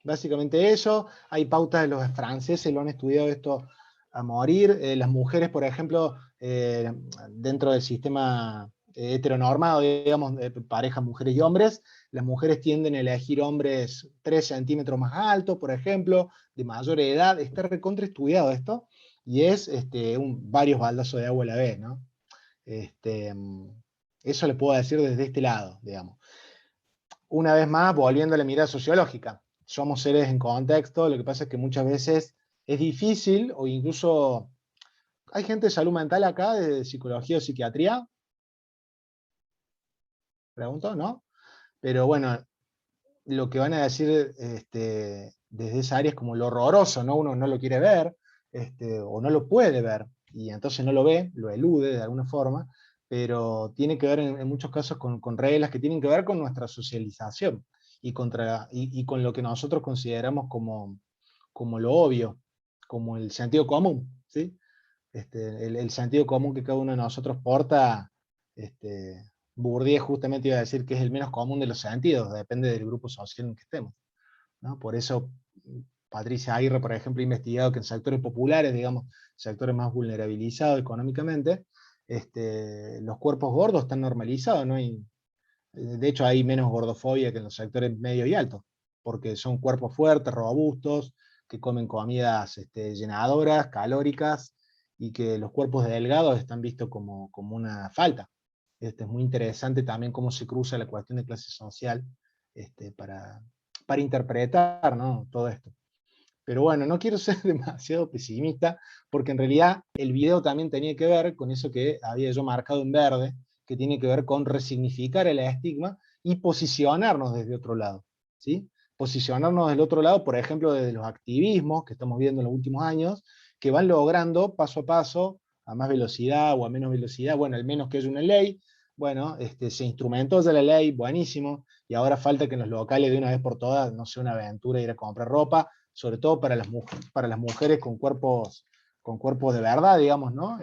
Básicamente eso. Hay pautas de los franceses, lo han estudiado esto a morir. Las mujeres, por ejemplo, dentro del sistema heteronormado, digamos, de parejas mujeres y hombres, las mujeres tienden a elegir hombres 3 centímetros más altos, por ejemplo, de mayor edad. Está recontra estudiado esto, y es varios baldazos de agua a la vez, ¿no? Eso le puedo decir desde este lado, digamos. Una vez más, volviendo a la mirada sociológica. Somos seres en contexto, lo que pasa es que muchas veces es difícil, o incluso hay gente de salud mental acá, de psicología o psiquiatría. Pregunto, ¿no? Pero bueno, lo que van a decir desde esa área es como lo horroroso, ¿no? Uno no lo quiere ver, o no lo puede ver, y entonces no lo ve, lo elude de alguna forma, pero tiene que ver en muchos casos con reglas que tienen que ver con nuestra socialización y con lo que nosotros consideramos como lo obvio, como el sentido común, ¿sí? El sentido común que cada uno de nosotros porta. Bourdieu justamente iba a decir que es el menos común de los sentidos, depende del grupo social en que estemos, ¿no? Por eso Patricia Aguirre, por ejemplo, ha investigado que en sectores populares, digamos, sectores más vulnerabilizados económicamente, los cuerpos gordos están normalizados, ¿no? De hecho, hay menos gordofobia que en los sectores medios y altos, porque son cuerpos fuertes, robustos, que comen comidas llenadoras, calóricas, y que los cuerpos delgados están vistos como una falta. Es muy interesante también cómo se cruza la cuestión de clase social para interpretar, ¿no? Todo esto. Pero bueno, no quiero ser demasiado pesimista, porque en realidad el video también tenía que ver con eso que había yo marcado en verde, que tiene que ver con resignificar el estigma y posicionarnos desde otro lado, ¿sí? Posicionarnos del otro lado, por ejemplo, desde los activismos que estamos viendo en los últimos años, que van logrando paso a paso, a más velocidad o a menos velocidad, bueno, al menos que haya una ley, bueno, se instrumentó ya la ley, buenísimo, y ahora falta que en los locales de una vez por todas no sea una aventura ir a comprar ropa, sobre todo para las mujeres con cuerpos de verdad, digamos, ¿no?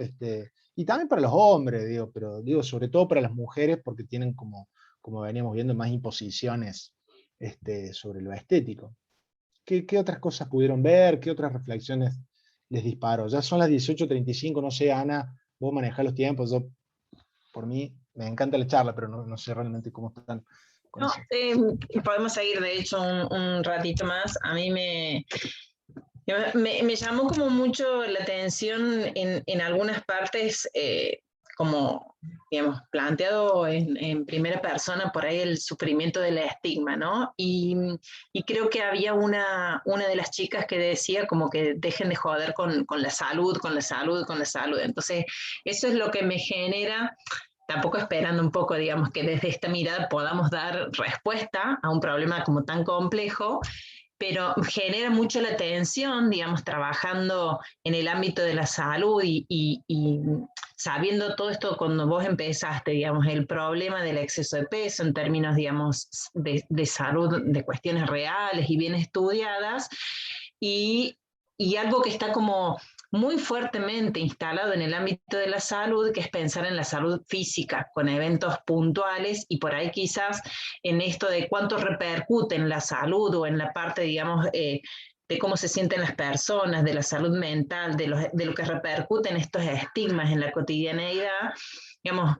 Y también para los hombres, digo, pero digo, sobre todo para las mujeres, porque tienen como veníamos viendo, más imposiciones sobre lo estético. ¿Qué otras cosas pudieron ver? ¿Qué otras reflexiones les disparo? Ya son las 18:35, no sé, Ana, vos manejás los tiempos, yo, por mí, me encanta la charla, pero no sé realmente cómo están con No, eso. podemos seguir, de hecho, un ratito más. A mí me llamó como mucho la atención en algunas partes, como, digamos, planteado en primera persona por ahí el sufrimiento del estigma, ¿no? Y creo que había una de las chicas que decía como que dejen de joder con la salud, con la salud, con la salud. Entonces, eso es lo que me genera, tampoco esperando un poco, digamos, que desde esta mirada podamos dar respuesta a un problema como tan complejo, pero genera mucho la atención, digamos, trabajando en el ámbito de la salud y sabiendo todo esto cuando vos empezaste, digamos, el problema del exceso de peso en términos, digamos, de salud, de cuestiones reales y bien estudiadas, y algo que está como muy fuertemente instalado en el ámbito de la salud, que es pensar en la salud física, con eventos puntuales, y por ahí quizás en esto de cuánto repercute en la salud o en la parte, digamos, de cómo se sienten las personas, de la salud mental, de lo que repercuten estos estigmas en la cotidianeidad, digamos,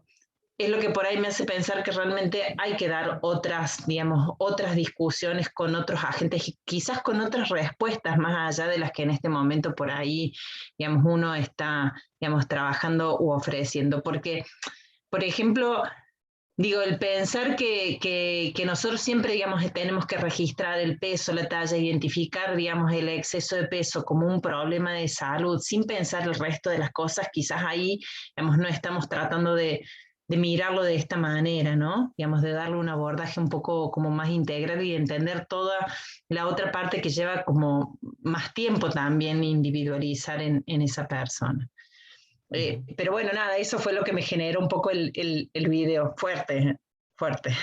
es lo que por ahí me hace pensar que realmente hay que dar otras, digamos, otras discusiones con otros agentes y quizás con otras respuestas más allá de las que en este momento por ahí, digamos, uno está, digamos, trabajando u ofreciendo. Porque, por ejemplo, digo, el pensar que nosotros siempre, digamos, tenemos que registrar el peso, la talla, identificar, digamos, el exceso de peso como un problema de salud, sin pensar el resto de las cosas, quizás ahí, digamos, no estamos tratando de mirarlo de esta manera, ¿no? Digamos, de darle un abordaje un poco como más integral y entender toda la otra parte que lleva como más tiempo también individualizar en esa persona. Pero bueno, nada, eso fue lo que me generó un poco el video, fuerte, fuerte.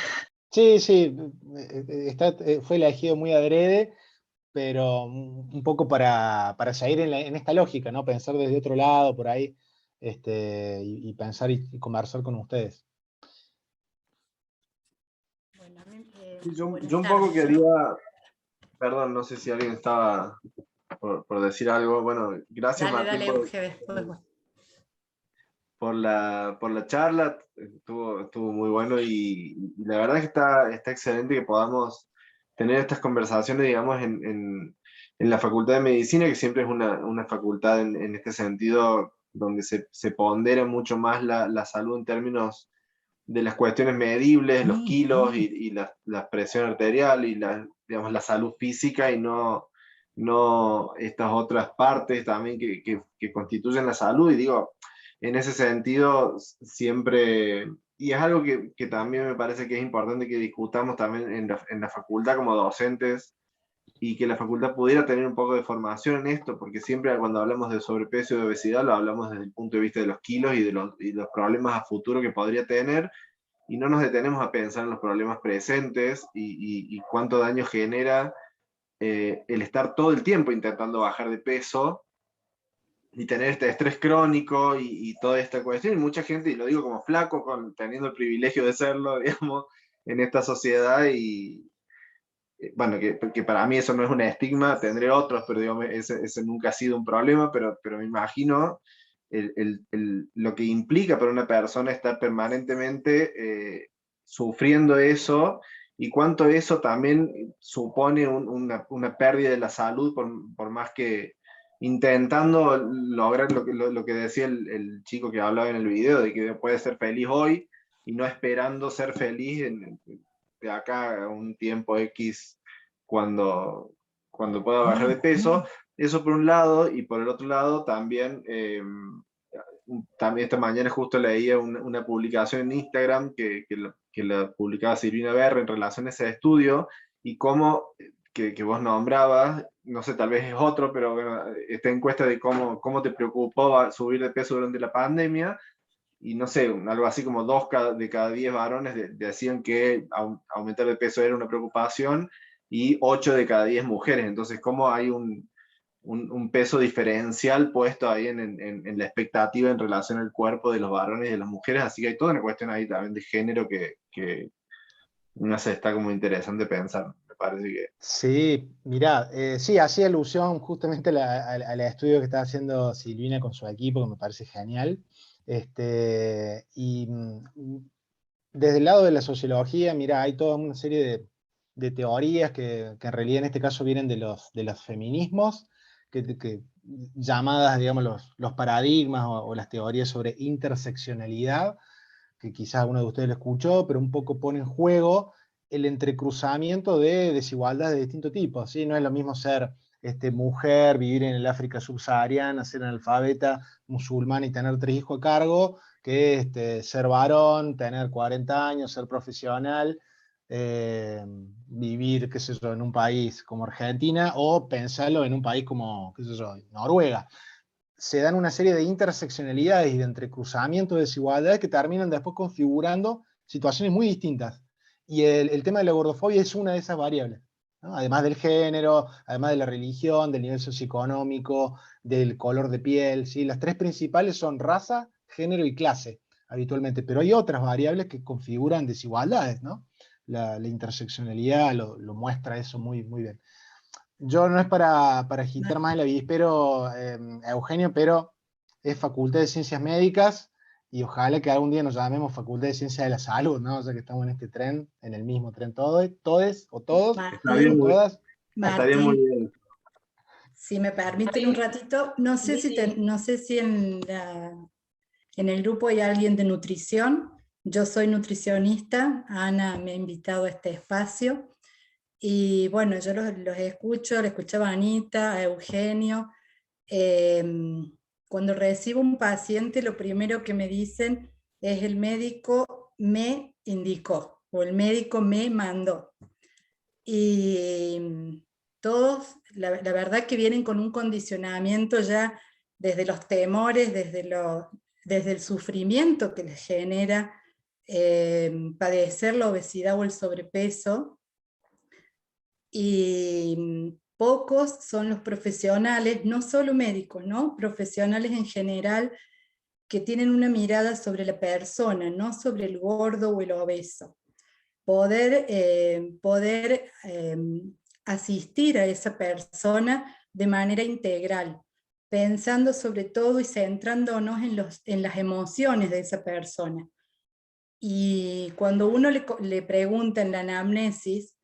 Sí, fue elegido muy adrede, pero un poco para seguir en esta lógica, ¿no? Pensar desde otro lado, por ahí, y pensar y conversar con ustedes. Bueno, yo un poco quería, perdón, no sé si alguien estaba por decir algo. Bueno, gracias Martín por la charla, estuvo muy bueno y la verdad es que está excelente que podamos tener estas conversaciones, digamos, en la Facultad de Medicina, que siempre es una facultad en este sentido donde se pondera mucho más la salud en términos de las cuestiones medibles, los kilos y la presión arterial y digamos, la salud física, y no estas otras partes también que constituyen la salud. Y digo, en ese sentido, siempre, y es algo que también me parece que es importante que discutamos también en la facultad como docentes, y que la facultad pudiera tener un poco de formación en esto, porque siempre cuando hablamos de sobrepeso y de obesidad lo hablamos desde el punto de vista de los kilos y de los problemas a futuro que podría tener, y no nos detenemos a pensar en los problemas presentes y cuánto daño genera el estar todo el tiempo intentando bajar de peso y tener este estrés crónico y toda esta cuestión. Y mucha gente, y lo digo como flaco, teniendo el privilegio de serlo, digamos, en esta sociedad, y bueno, que para mí eso no es un estigma, tendré otros, pero digamos, ese nunca ha sido un problema, pero me imagino lo que implica para una persona estar permanentemente sufriendo eso, y cuánto eso también supone una pérdida de la salud, por más que intentando lograr lo que decía el chico que hablaba en el video, de que puede ser feliz hoy y no esperando ser feliz de acá a un tiempo X cuando pueda bajar de peso. Eso por un lado, y por el otro lado también, también esta mañana justo leía una publicación en Instagram que la publicaba Silvina Berre en relación a ese estudio, y cómo, que vos nombrabas, no sé, tal vez es otro, pero bueno, esta encuesta de cómo te preocupó subir de peso durante la pandemia, y no sé, algo así como 2 de cada 10 varones decían que aumentar de peso era una preocupación, y 8 de cada 10 mujeres. Entonces, ¿cómo hay un peso diferencial puesto ahí en la expectativa en relación al cuerpo de los varones y de las mujeres? Así que hay toda una cuestión ahí también de género que no sé, está como interesante pensar, me parece que... Sí, mirá, sí, hacía alusión justamente al estudio que está haciendo Silvina con su equipo, que me parece genial. Desde el lado de la sociología, mirá, hay toda una serie de teorías que en realidad en este caso vienen de los feminismos, llamadas, digamos, los paradigmas o las teorías sobre interseccionalidad, que quizás uno de ustedes lo escuchó, pero un poco pone en juego el entrecruzamiento de desigualdades de distintos tipos, ¿sí? No es lo mismo ser mujer, vivir en el África subsahariana, ser analfabeta, musulmana y tener 3 hijos a cargo, que ser varón, tener 40 años, ser profesional, vivir, qué sé yo, en un país como Argentina, o pensarlo en un país como, qué sé yo, Noruega. Se dan una serie de interseccionalidades y de entrecruzamientos de desigualdades que terminan después configurando situaciones muy distintas. Y el tema de la gordofobia es una de esas variables, ¿no? Además del género, además de la religión, del nivel socioeconómico, del color de piel, ¿sí? Las 3 principales son raza, género y clase, habitualmente, pero hay otras variables que configuran desigualdades, ¿no? La interseccionalidad lo muestra eso muy, muy bien. Yo no es para agitar más el avispero, Eugenio, pero es Facultad de Ciencias Médicas, y ojalá que algún día nos llamemos Facultad de Ciencias de la Salud, ¿no? O sea que estamos en este tren, en el mismo tren todos, o todos, Estaría muy, todas. estaría muy Martín, bien. si me permiten un ratito, no sé si en el grupo hay alguien de nutrición. Yo soy nutricionista, Ana me ha invitado a este espacio, y bueno, yo los escucho, le escuchaba a Anita, a Eugenio. Cuando recibo un paciente, lo primero que me dicen es: el médico me indicó, o el médico me mandó. Y todos, la verdad que vienen con un condicionamiento ya desde los temores, desde el sufrimiento que les genera padecer la obesidad o el sobrepeso. Y pocos son los profesionales, no solo médicos, ¿no? Profesionales en general, que tienen una mirada sobre la persona, no sobre el gordo o el obeso. Poder asistir a esa persona de manera integral, pensando sobre todo y centrándonos en las emociones de esa persona. Y cuando uno le pregunta en la anamnesis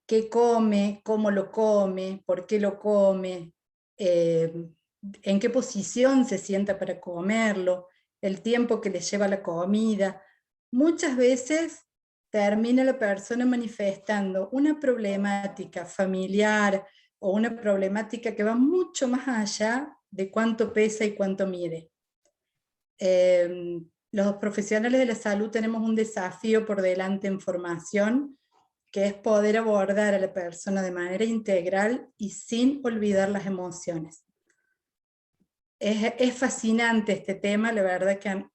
qué come, cómo lo come, por qué lo come, en qué posición se sienta para comerlo, el tiempo que le lleva la comida, muchas veces termina la persona manifestando una problemática familiar o una problemática que va mucho más allá de cuánto pesa y cuánto mide. Los profesionales de la salud tenemos un desafío por delante en formación, que es poder abordar a la persona de manera integral y sin olvidar las emociones. Es fascinante este tema, la verdad que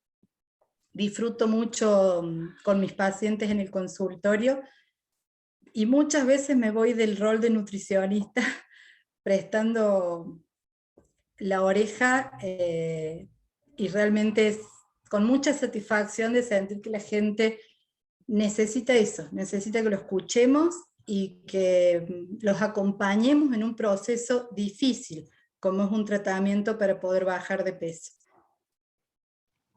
disfruto mucho con mis pacientes en el consultorio, y muchas veces me voy del rol de nutricionista prestando la oreja, y realmente es con mucha satisfacción de sentir que la gente necesita eso, necesita que lo escuchemos y que los acompañemos en un proceso difícil, como es un tratamiento para poder bajar de peso.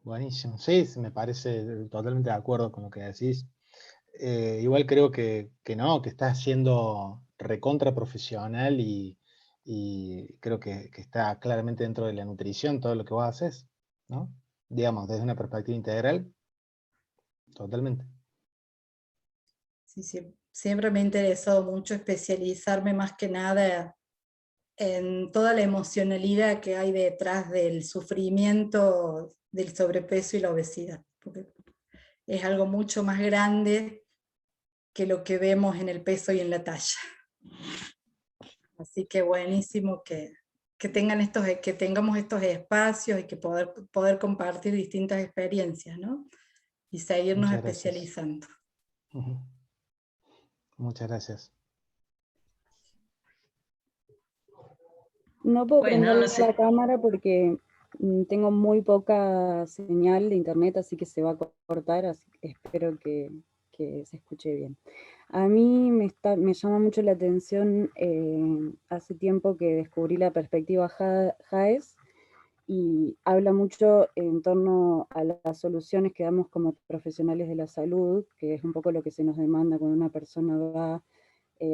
Buenísimo, sí, me parece totalmente de acuerdo con lo que decís. Igual creo que no, que estás siendo recontra profesional y creo que está claramente dentro de la nutrición todo lo que vos haces, ¿no? Digamos, desde una perspectiva integral, totalmente. Sí, siempre me ha interesado mucho especializarme más que nada en toda la emocionalidad que hay detrás del sufrimiento del sobrepeso y la obesidad, porque es algo mucho más grande que lo que vemos en el peso y en la talla. Así que buenísimo que que tengamos estos espacios y que poder compartir distintas experiencias, ¿no? Y seguirnos Muchas gracias. especializando. Muchas gracias. No puedo Bueno, prender no sé. la cámara porque tengo muy poca señal de internet, así que se va a cortar, así que espero que se escuche bien. A mí me llama mucho la atención, hace tiempo que descubrí la perspectiva JAES, y habla mucho en torno a las soluciones que damos como profesionales de la salud, que es un poco lo que se nos demanda cuando una persona va.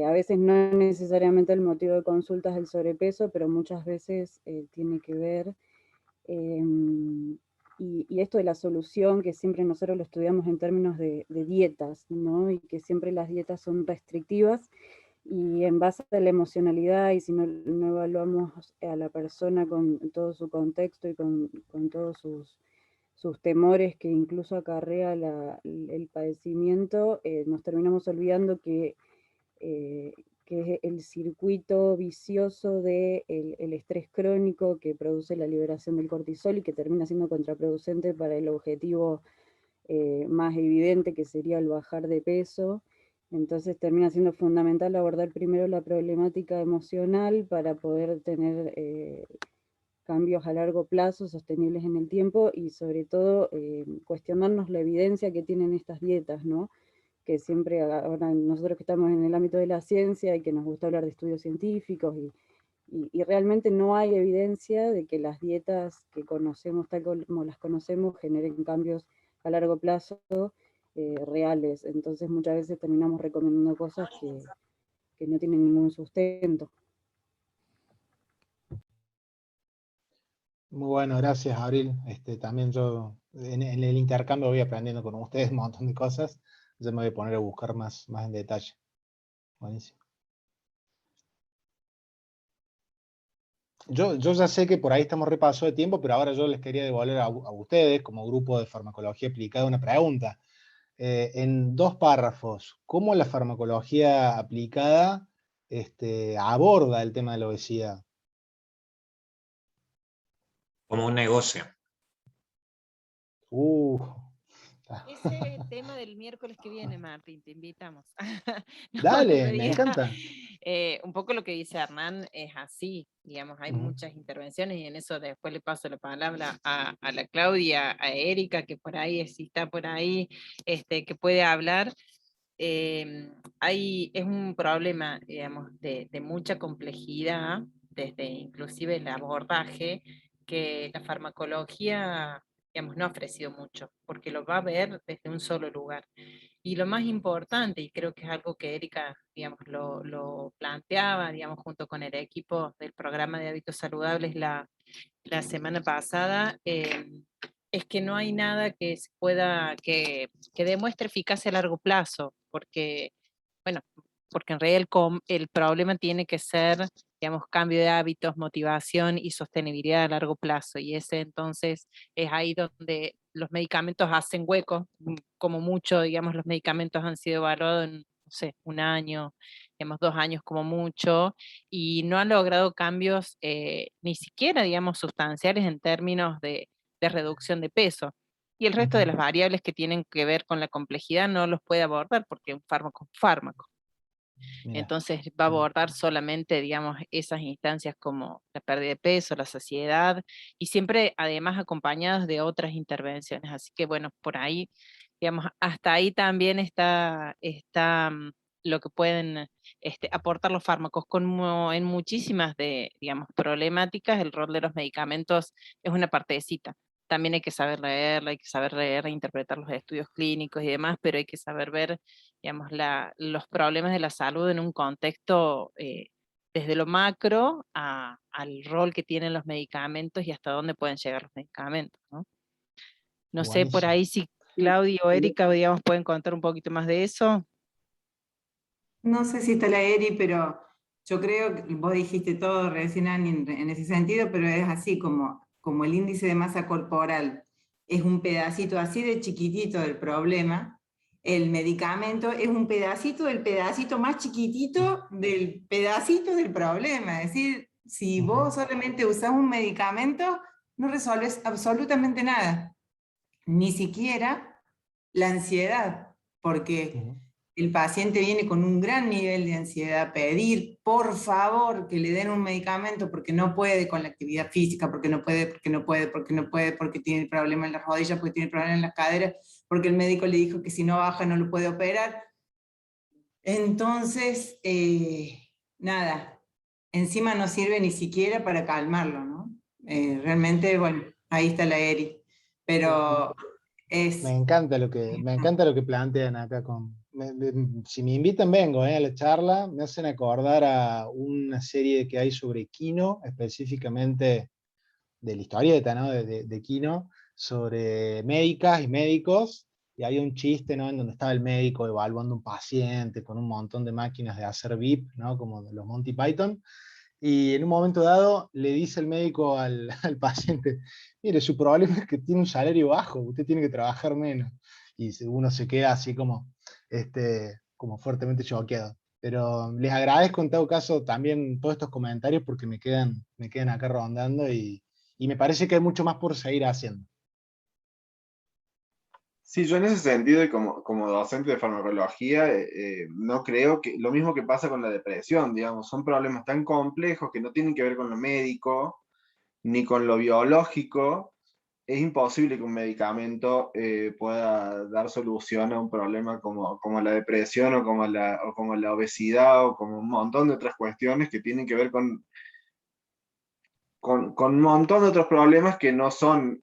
A veces no necesariamente el motivo de consulta es el sobrepeso, pero muchas veces tiene que ver, y esto de la solución, que siempre nosotros lo estudiamos en términos de dietas, ¿no? Y que siempre las dietas son restrictivas, y en base a la emocionalidad, y si no evaluamos a la persona con todo su contexto y con todos sus temores que incluso acarrea el padecimiento, nos terminamos olvidando que es el circuito vicioso del el estrés crónico que produce la liberación del cortisol y que termina siendo contraproducente para el objetivo más evidente, que sería el bajar de peso. Entonces termina siendo fundamental abordar primero la problemática emocional para poder tener cambios a largo plazo, sostenibles en el tiempo, y sobre todo cuestionarnos la evidencia que tienen estas dietas, ¿no? Que siempre, ahora nosotros que estamos en el ámbito de la ciencia y que nos gusta hablar de estudios científicos, y realmente no hay evidencia de que las dietas que conocemos, tal como las conocemos, generen cambios a largo plazo reales. Entonces muchas veces terminamos recomendando cosas que no tienen ningún sustento. Muy bueno, gracias, Abril. También yo en el intercambio voy aprendiendo con ustedes un montón de cosas. Ya me voy a poner a buscar más en detalle. Buenísimo. Yo ya sé que por ahí estamos repaso de tiempo, pero ahora yo les quería devolver a ustedes, como grupo de farmacología aplicada, una pregunta. En 2 párrafos, ¿cómo la farmacología aplicada aborda el tema de la obesidad? Como un negocio. Ese es el tema del miércoles que viene, Martín, te invitamos. No, Dale, me encanta. Un poco lo que dice Hernán es así, digamos, hay muchas intervenciones, y en eso después le paso la palabra a la Claudia, a Erika, que por ahí, si está por ahí, que puede hablar. Es un problema, digamos, de mucha complejidad, desde inclusive el abordaje, que la farmacología, digamos, no ha ofrecido mucho, porque lo va a ver desde un solo lugar. Y lo más importante, y creo que es algo que Erika, digamos, lo planteaba, digamos, junto con el equipo del programa de hábitos saludables la semana pasada, es que no hay nada que se pueda, que demuestre eficacia a largo plazo, porque, bueno, porque en realidad el problema tiene que ser, digamos, cambio de hábitos, motivación y sostenibilidad a largo plazo, y ese entonces es ahí donde los medicamentos hacen hueco, como mucho, digamos, los medicamentos han sido evaluados en, no sé, 1 año, digamos, 2 años como mucho, y no han logrado cambios ni siquiera, digamos, sustanciales en términos de reducción de peso. Y el resto de las variables que tienen que ver con la complejidad no los puede abordar porque un fármaco es un fármaco. Mira. Entonces va a abordar solamente, digamos, esas instancias como la pérdida de peso, la saciedad, y siempre además acompañadas de otras intervenciones. Así que bueno, por ahí, digamos, hasta ahí también está lo que pueden aportar los fármacos. Como en muchísimas digamos, problemáticas, el rol de los medicamentos es una partecita. También hay que saber leerla, hay que saber leer e interpretar los estudios clínicos y demás, pero hay que saber ver, digamos, los problemas de la salud en un contexto desde lo macro al rol que tienen los medicamentos y hasta dónde pueden llegar los medicamentos, ¿no? No sé, por ahí si Claudia o Erika, digamos, pueden contar un poquito más de eso. No sé si está la Eri, pero yo creo que vos dijiste todo recién en ese sentido, pero es así como el índice de masa corporal es un pedacito así de chiquitito del problema, el medicamento es un pedacito del pedacito más chiquitito del pedacito del problema. Es decir, Si vos solamente usás un medicamento, no resolves absolutamente nada. Ni siquiera la ansiedad, porque el paciente viene con un gran nivel de ansiedad, pedir por favor que le den un medicamento porque no puede con la actividad física, porque no puede, porque tiene problema en las rodillas, porque tiene problema en las caderas, porque el médico le dijo que si no baja no lo puede operar. Entonces, nada, encima no sirve ni siquiera para calmarlo, ¿no? Realmente, bueno, ahí está la Eri, pero es... Me encanta lo que plantean acá. Si me invitan, vengo a la charla. Me hacen acordar a una serie que hay sobre Kino, específicamente de la historieta, ¿no? de Kino, sobre médicas y médicos, y hay un chiste, ¿no? En donde estaba el médico evaluando un paciente con un montón de máquinas de hacer VIP, ¿no? Como los Monty Python, y en un momento dado le dice el médico al paciente, mire, su problema es que tiene un salario bajo, usted tiene que trabajar menos. Y uno se queda así como fuertemente choqueado. Pero les agradezco en todo caso también todos estos comentarios porque me quedan acá rondando y me parece que hay mucho más por seguir haciendo. Sí, yo en ese sentido, y como docente de farmacología, no creo que, lo mismo que pasa con la depresión, digamos, son problemas tan complejos que no tienen que ver con lo médico, ni con lo biológico. Es imposible que un medicamento pueda dar solución a un problema como la depresión o como la obesidad o como un montón de otras cuestiones que tienen que ver con un montón de otros problemas que no son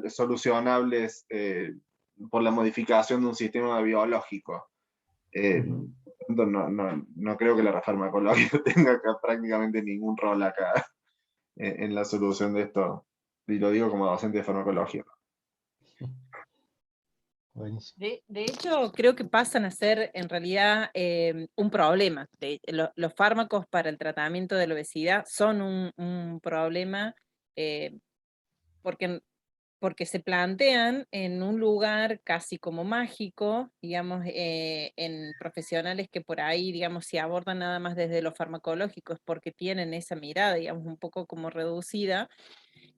solucionables por la modificación de un sistema biológico. No creo que la farmacología tenga acá prácticamente ningún rol acá en la solución de esto, y lo digo como docente de farmacología. De hecho, creo que pasan a ser en realidad un problema. Los fármacos para el tratamiento de la obesidad son un problema porque se plantean en un lugar casi como mágico, digamos, en profesionales que por ahí, digamos, se abordan nada más desde lo farmacológico, es porque tienen esa mirada, digamos, un poco como reducida,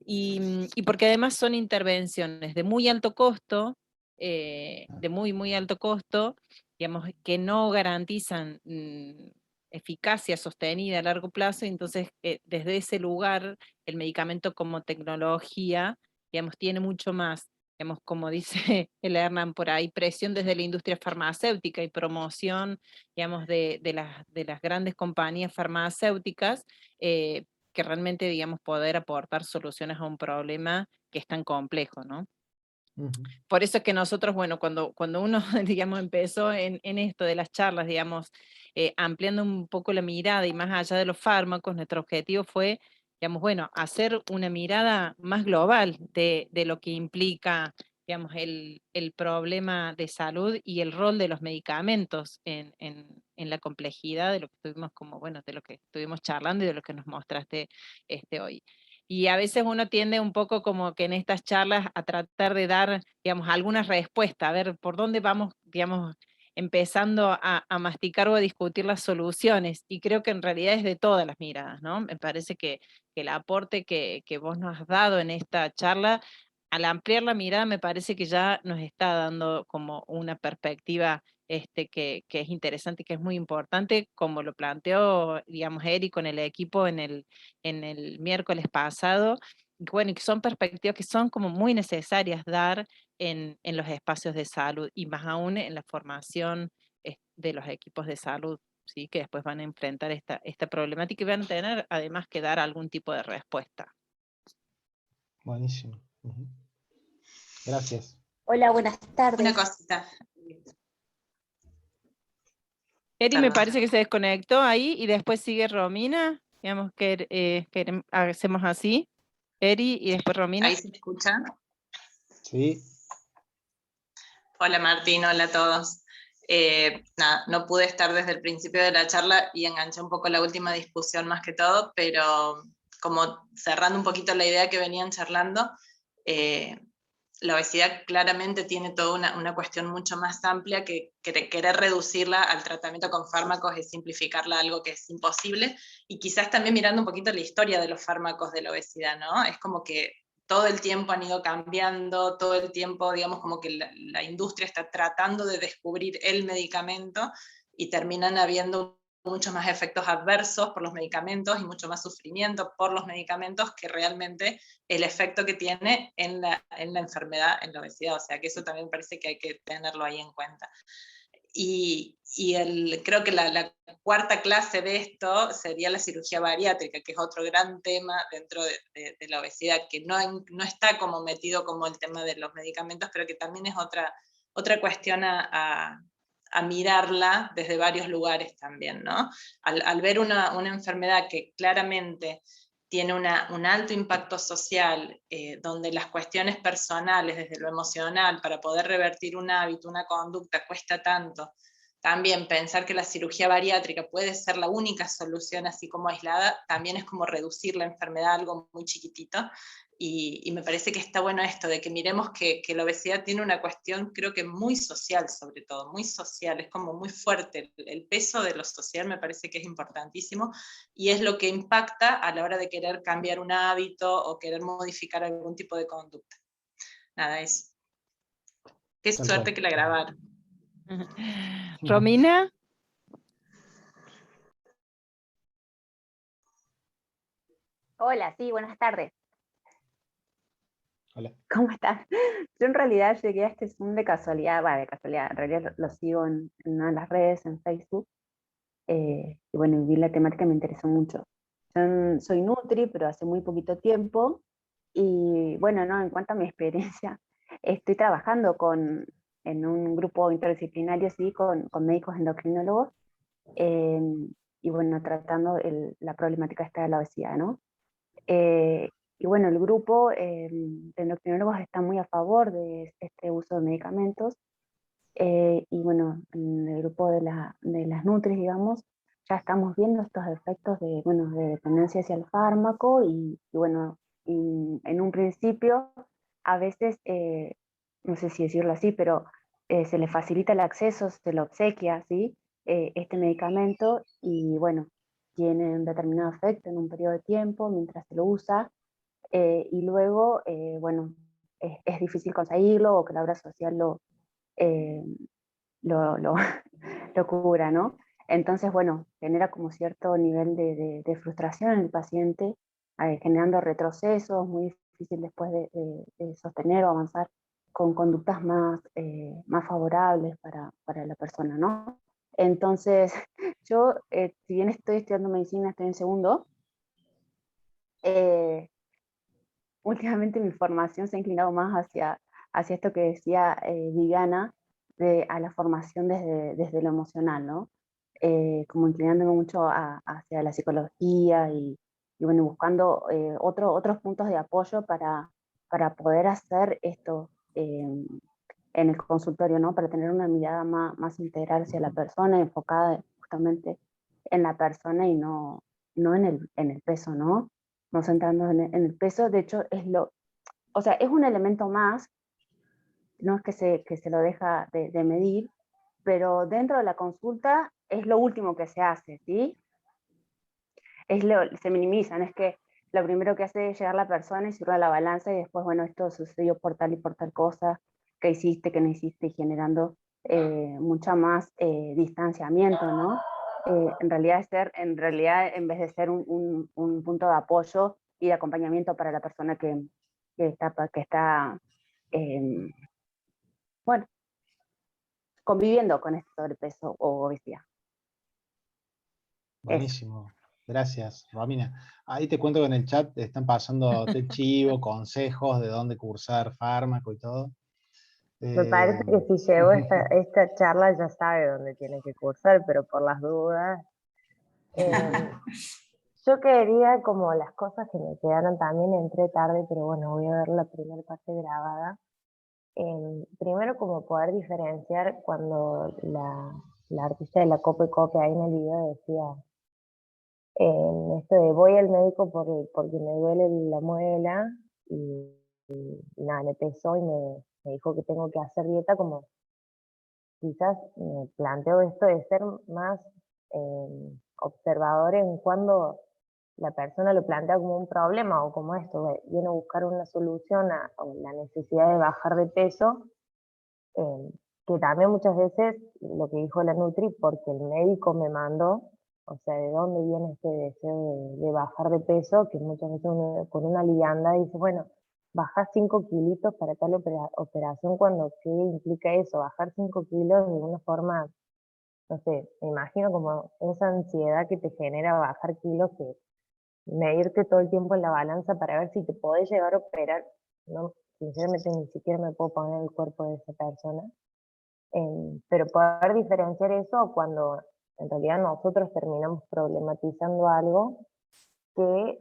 y porque además son intervenciones de muy alto costo, de muy alto costo, digamos, que no garantizan eficacia sostenida a largo plazo, y entonces desde ese lugar el medicamento como tecnología, digamos, tiene mucho más, digamos, como dice el Hernán por ahí, presión desde la industria farmacéutica y promoción, digamos, de las grandes compañías farmacéuticas, que realmente, digamos, poder aportar soluciones a un problema que es tan complejo, ¿no? Por eso es que nosotros, bueno, cuando uno, digamos, empezó en esto de las charlas, digamos, ampliando un poco la mirada y más allá de los fármacos, nuestro objetivo fue, digamos, bueno, hacer una mirada más global de lo que implica, digamos, el problema de salud y el rol de los medicamentos en la complejidad de lo que estuvimos de lo que estuvimos charlando y de lo que nos mostraste hoy. Y a veces uno tiende un poco como que en estas charlas a tratar de dar, digamos, alguna respuesta, a ver por dónde vamos, digamos, empezando a masticar o a discutir las soluciones, y creo que en realidad es de todas las miradas, ¿no? Me parece que el aporte que vos nos has dado en esta charla, al ampliar la mirada, me parece que ya nos está dando como una perspectiva que es interesante y que es muy importante, como lo planteó, digamos, Eri con el equipo en el miércoles pasado. Bueno, y que son perspectivas que son como muy necesarias dar en los espacios de salud, y más aún en la formación de los equipos de salud, ¿sí? Que después van a enfrentar esta problemática y van a tener además que dar algún tipo de respuesta. Buenísimo. Gracias. Hola, buenas tardes. Una cosita. Eri me parece que se desconectó ahí y después sigue Romina, digamos que hacemos así, Eri y después Romina. ¿Ahí se escucha? Sí. Hola Martín, hola a todos. Nada, no pude estar desde el principio de la charla y enganché un poco la última discusión más que todo, pero como cerrando un poquito la idea que venían charlando, la obesidad claramente tiene toda una cuestión mucho más amplia que querer reducirla al tratamiento con fármacos es simplificarla a algo que es imposible, y quizás también mirando un poquito la historia de los fármacos de la obesidad, ¿no? Es como que todo el tiempo han ido cambiando, todo el tiempo, digamos, como que la industria está tratando de descubrir el medicamento y terminan habiendo muchos más efectos adversos por los medicamentos y mucho más sufrimiento por los medicamentos que realmente el efecto que tiene en la enfermedad, en la obesidad. O sea que eso también parece que hay que tenerlo ahí en cuenta. Y creo que la cuarta clase de esto sería la cirugía bariátrica, que es otro gran tema dentro de la obesidad, que no está como metido como el tema de los medicamentos, pero que también es otra cuestión a mirarla desde varios lugares también, ¿no? Al ver una enfermedad que claramente tiene un alto impacto social, donde las cuestiones personales, desde lo emocional, para poder revertir un hábito, una conducta, cuesta tanto. También pensar que la cirugía bariátrica puede ser la única solución así como aislada, también es como reducir la enfermedad a algo muy chiquitito, y me parece que está bueno esto, de que miremos que la obesidad tiene una cuestión, creo que muy social sobre todo, muy social, es como muy fuerte, el peso de lo social me parece que es importantísimo, y es lo que impacta a la hora de querer cambiar un hábito o querer modificar algún tipo de conducta. Nada, eso. Qué suerte que la grabaron. Romina. Hola, sí, buenas tardes. Hola. ¿Cómo estás? Yo en realidad llegué a este Zoom de casualidad, en realidad lo sigo en una de las redes, en Facebook, y bueno, vi la temática y me interesó mucho. Yo soy Nutri, pero hace muy poquito tiempo, y bueno, no, en cuanto a mi experiencia, estoy trabajando en un grupo interdisciplinario, sí, con médicos endocrinólogos, y bueno, tratando la problemática esta de la obesidad, ¿no? Y bueno, el grupo de endocrinólogos está muy a favor de este uso de medicamentos, y bueno, en el grupo de las Nutris, digamos, ya estamos viendo estos efectos de dependencia hacia el fármaco, y bueno, en un principio, a veces, no sé si decirlo así, pero se le facilita el acceso, se le obsequia, ¿sí? Este medicamento, y bueno, tiene un determinado efecto en un periodo de tiempo mientras se lo usa, y luego, bueno, es difícil conseguirlo o que la obra social lo cubra, ¿no? Entonces, bueno, genera como cierto nivel de frustración en el paciente, generando retrocesos, muy difícil después de sostener o avanzar con conductas más favorables para la persona, ¿no? Entonces, yo, si bien estoy estudiando medicina, estoy en segundo, últimamente mi formación se ha inclinado más hacia esto que decía Viviana, a la formación desde lo emocional, ¿no? Como inclinándome mucho hacia la psicología, y bueno, buscando otros puntos de apoyo para poder hacer esto en el consultorio, ¿no? Para tener una mirada más integral hacia la persona, enfocada justamente en la persona y no en el peso, ¿no? No centrarnos en el peso. De hecho, es un elemento más, no es que se lo deja de medir, pero dentro de la consulta es lo último que se hace, ¿sí? Se minimiza, no es que lo primero que hace es llegar la persona y subirla a la balanza y después, bueno, esto sucedió por tal y por tal cosa, que hiciste, que no hiciste, generando mucha más distanciamiento, ¿no? En realidad, en vez de ser un punto de apoyo y de acompañamiento para la persona que está bueno, conviviendo con este sobrepeso o obesidad. Buenísimo. Gracias, Romina. Ahí te cuento que en el chat te están pasando chivo, consejos de dónde cursar fármaco y todo. Me parece que si llegó esta charla ya sabe dónde tiene que cursar, pero por las dudas. Yo quería, como las cosas que me quedaron también, entré tarde, pero bueno, voy a ver la primera parte grabada. Primero, como poder diferenciar cuando la artista de la Copa y Copa ahí en el video decía esto de voy al médico porque me duele la muela, y y nada, me pesó y me dijo que tengo que hacer dieta, como quizás me planteo esto de ser más observador en cuando la persona lo plantea como un problema o como esto, viene a buscar una solución a la necesidad de bajar de peso, que también muchas veces lo que dijo la Nutri, porque el médico me mandó, o sea, de dónde viene este deseo de bajar de peso, que muchas veces uno con una liviandad dice, bueno, bajar 5 kilitos para tal operación, cuando ¿qué implica eso? Bajar 5 kilos de una forma, no sé, me imagino como esa ansiedad que te genera bajar kilos, que medirte todo el tiempo en la balanza para ver si te podés llegar a operar. No, sinceramente ni siquiera me puedo poner el cuerpo de esa persona. Pero poder diferenciar eso cuando en realidad nosotros terminamos problematizando algo que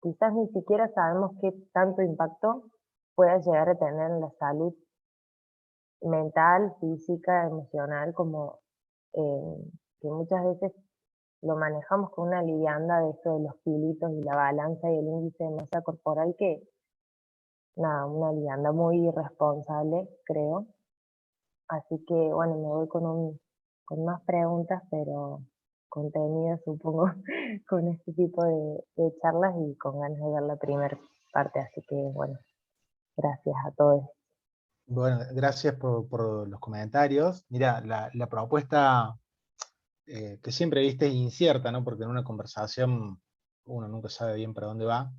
quizás ni siquiera sabemos qué tanto impacto pueda llegar a tener en la salud mental, física, emocional, como que muchas veces lo manejamos con una liviandad de esto de los kilitos y la balanza y el índice de masa corporal, que nada, una liviandad muy irresponsable, creo. Así que bueno, me voy con más preguntas, pero contenidas, supongo, con este tipo de charlas y con ganas de ver la primera parte. Así que bueno, gracias a todos. Bueno, gracias por los comentarios. Mira, la propuesta que siempre viste es incierta, ¿no? Porque en una conversación uno nunca sabe bien para dónde va,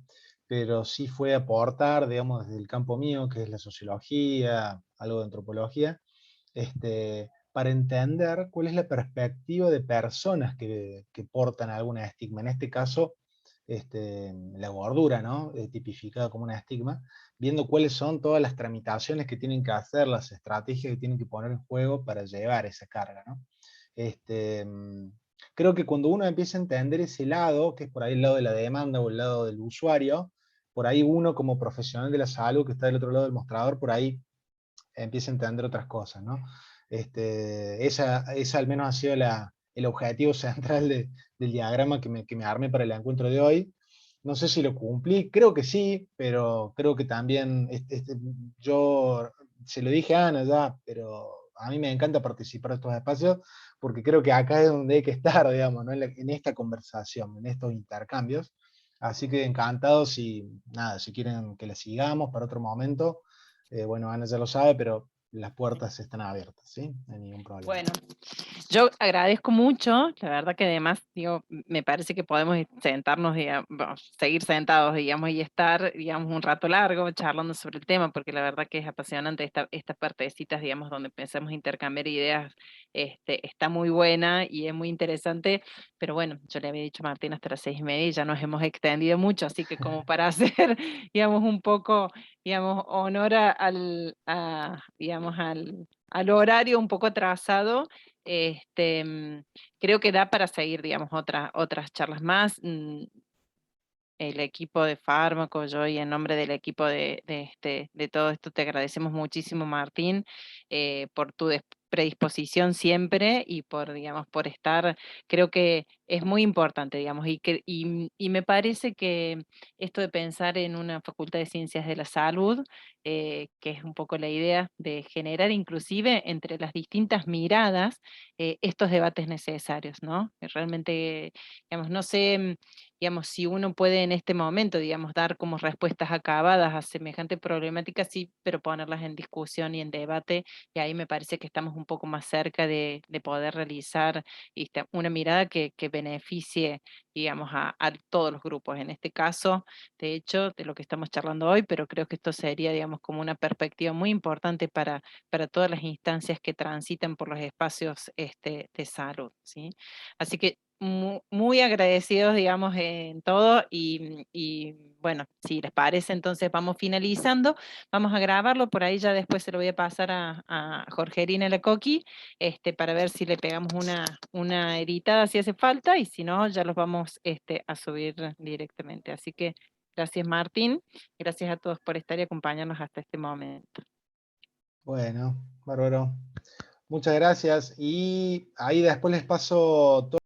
pero sí fue aportar, digamos, desde el campo mío, que es la sociología, algo de antropología, para entender cuál es la perspectiva de personas que portan algún estigma. En este caso, la gordura, ¿no? Tipificada como un estigma, viendo cuáles son todas las tramitaciones que tienen que hacer, las estrategias que tienen que poner en juego para llevar esa carga, ¿no? Creo que cuando uno empieza a entender ese lado, que es por ahí el lado de la demanda o el lado del usuario, por ahí uno como profesional de la salud que está del otro lado del mostrador, por ahí empieza a entender otras cosas, ¿no? Esa al menos ha sido el objetivo central del diagrama que me armé para el encuentro de hoy. No sé si lo cumplí, creo que sí, pero creo que también, yo se lo dije a Ana ya, pero a mí me encanta participar de estos espacios, porque creo que acá es donde hay que estar, digamos, ¿no? En esta conversación, en estos intercambios. Así que encantado si quieren que la sigamos para otro momento. Bueno, Ana ya lo sabe, pero las puertas están abiertas, ¿sí? No hay ningún problema. Bueno, yo agradezco mucho, la verdad que además, digo, me parece que podemos sentarnos, digamos, seguir sentados, digamos, y estar, digamos, un rato largo charlando sobre el tema, porque la verdad que es apasionante estas partecitas, digamos, donde empezamos a intercambiar ideas, está muy buena y es muy interesante, pero bueno, yo le había dicho a Martín hasta las 6:30 y ya nos hemos extendido mucho, así que como para hacer, digamos, un poco, digamos, honor digamos, al horario un poco atrasado, creo que da para seguir, digamos, otras charlas más. El equipo de fármaco, yo y en nombre del equipo de todo esto te agradecemos muchísimo, Martín, por tu predisposición siempre y por, digamos, por estar, creo que es muy importante, digamos, y me parece que esto de pensar en una facultad de ciencias de la salud, que es un poco la idea de generar inclusive entre las distintas miradas estos debates necesarios, ¿no? Realmente, digamos, no sé, digamos, si uno puede en este momento, digamos, dar como respuestas acabadas a semejante problemática, sí, pero ponerlas en discusión y en debate, y ahí me parece que estamos un poco más cerca de poder realizar una mirada que beneficie, digamos, a todos los grupos. En este caso, de hecho, de lo que estamos charlando hoy, pero creo que esto sería, digamos, como una perspectiva muy importante para todas las instancias que transitan por los espacios de salud, ¿sí? Así que muy agradecidos, digamos, en todo y bueno, si les parece, entonces vamos finalizando, vamos a grabarlo, por ahí ya después se lo voy a pasar a Jorgerina Lecoqui, para ver si le pegamos una editada si hace falta, y si no, ya los vamos a subir directamente. Así que gracias, Martín, gracias a todos por estar y acompañarnos hasta este momento. Bueno, bárbaro. Muchas gracias. Y ahí después les paso todo.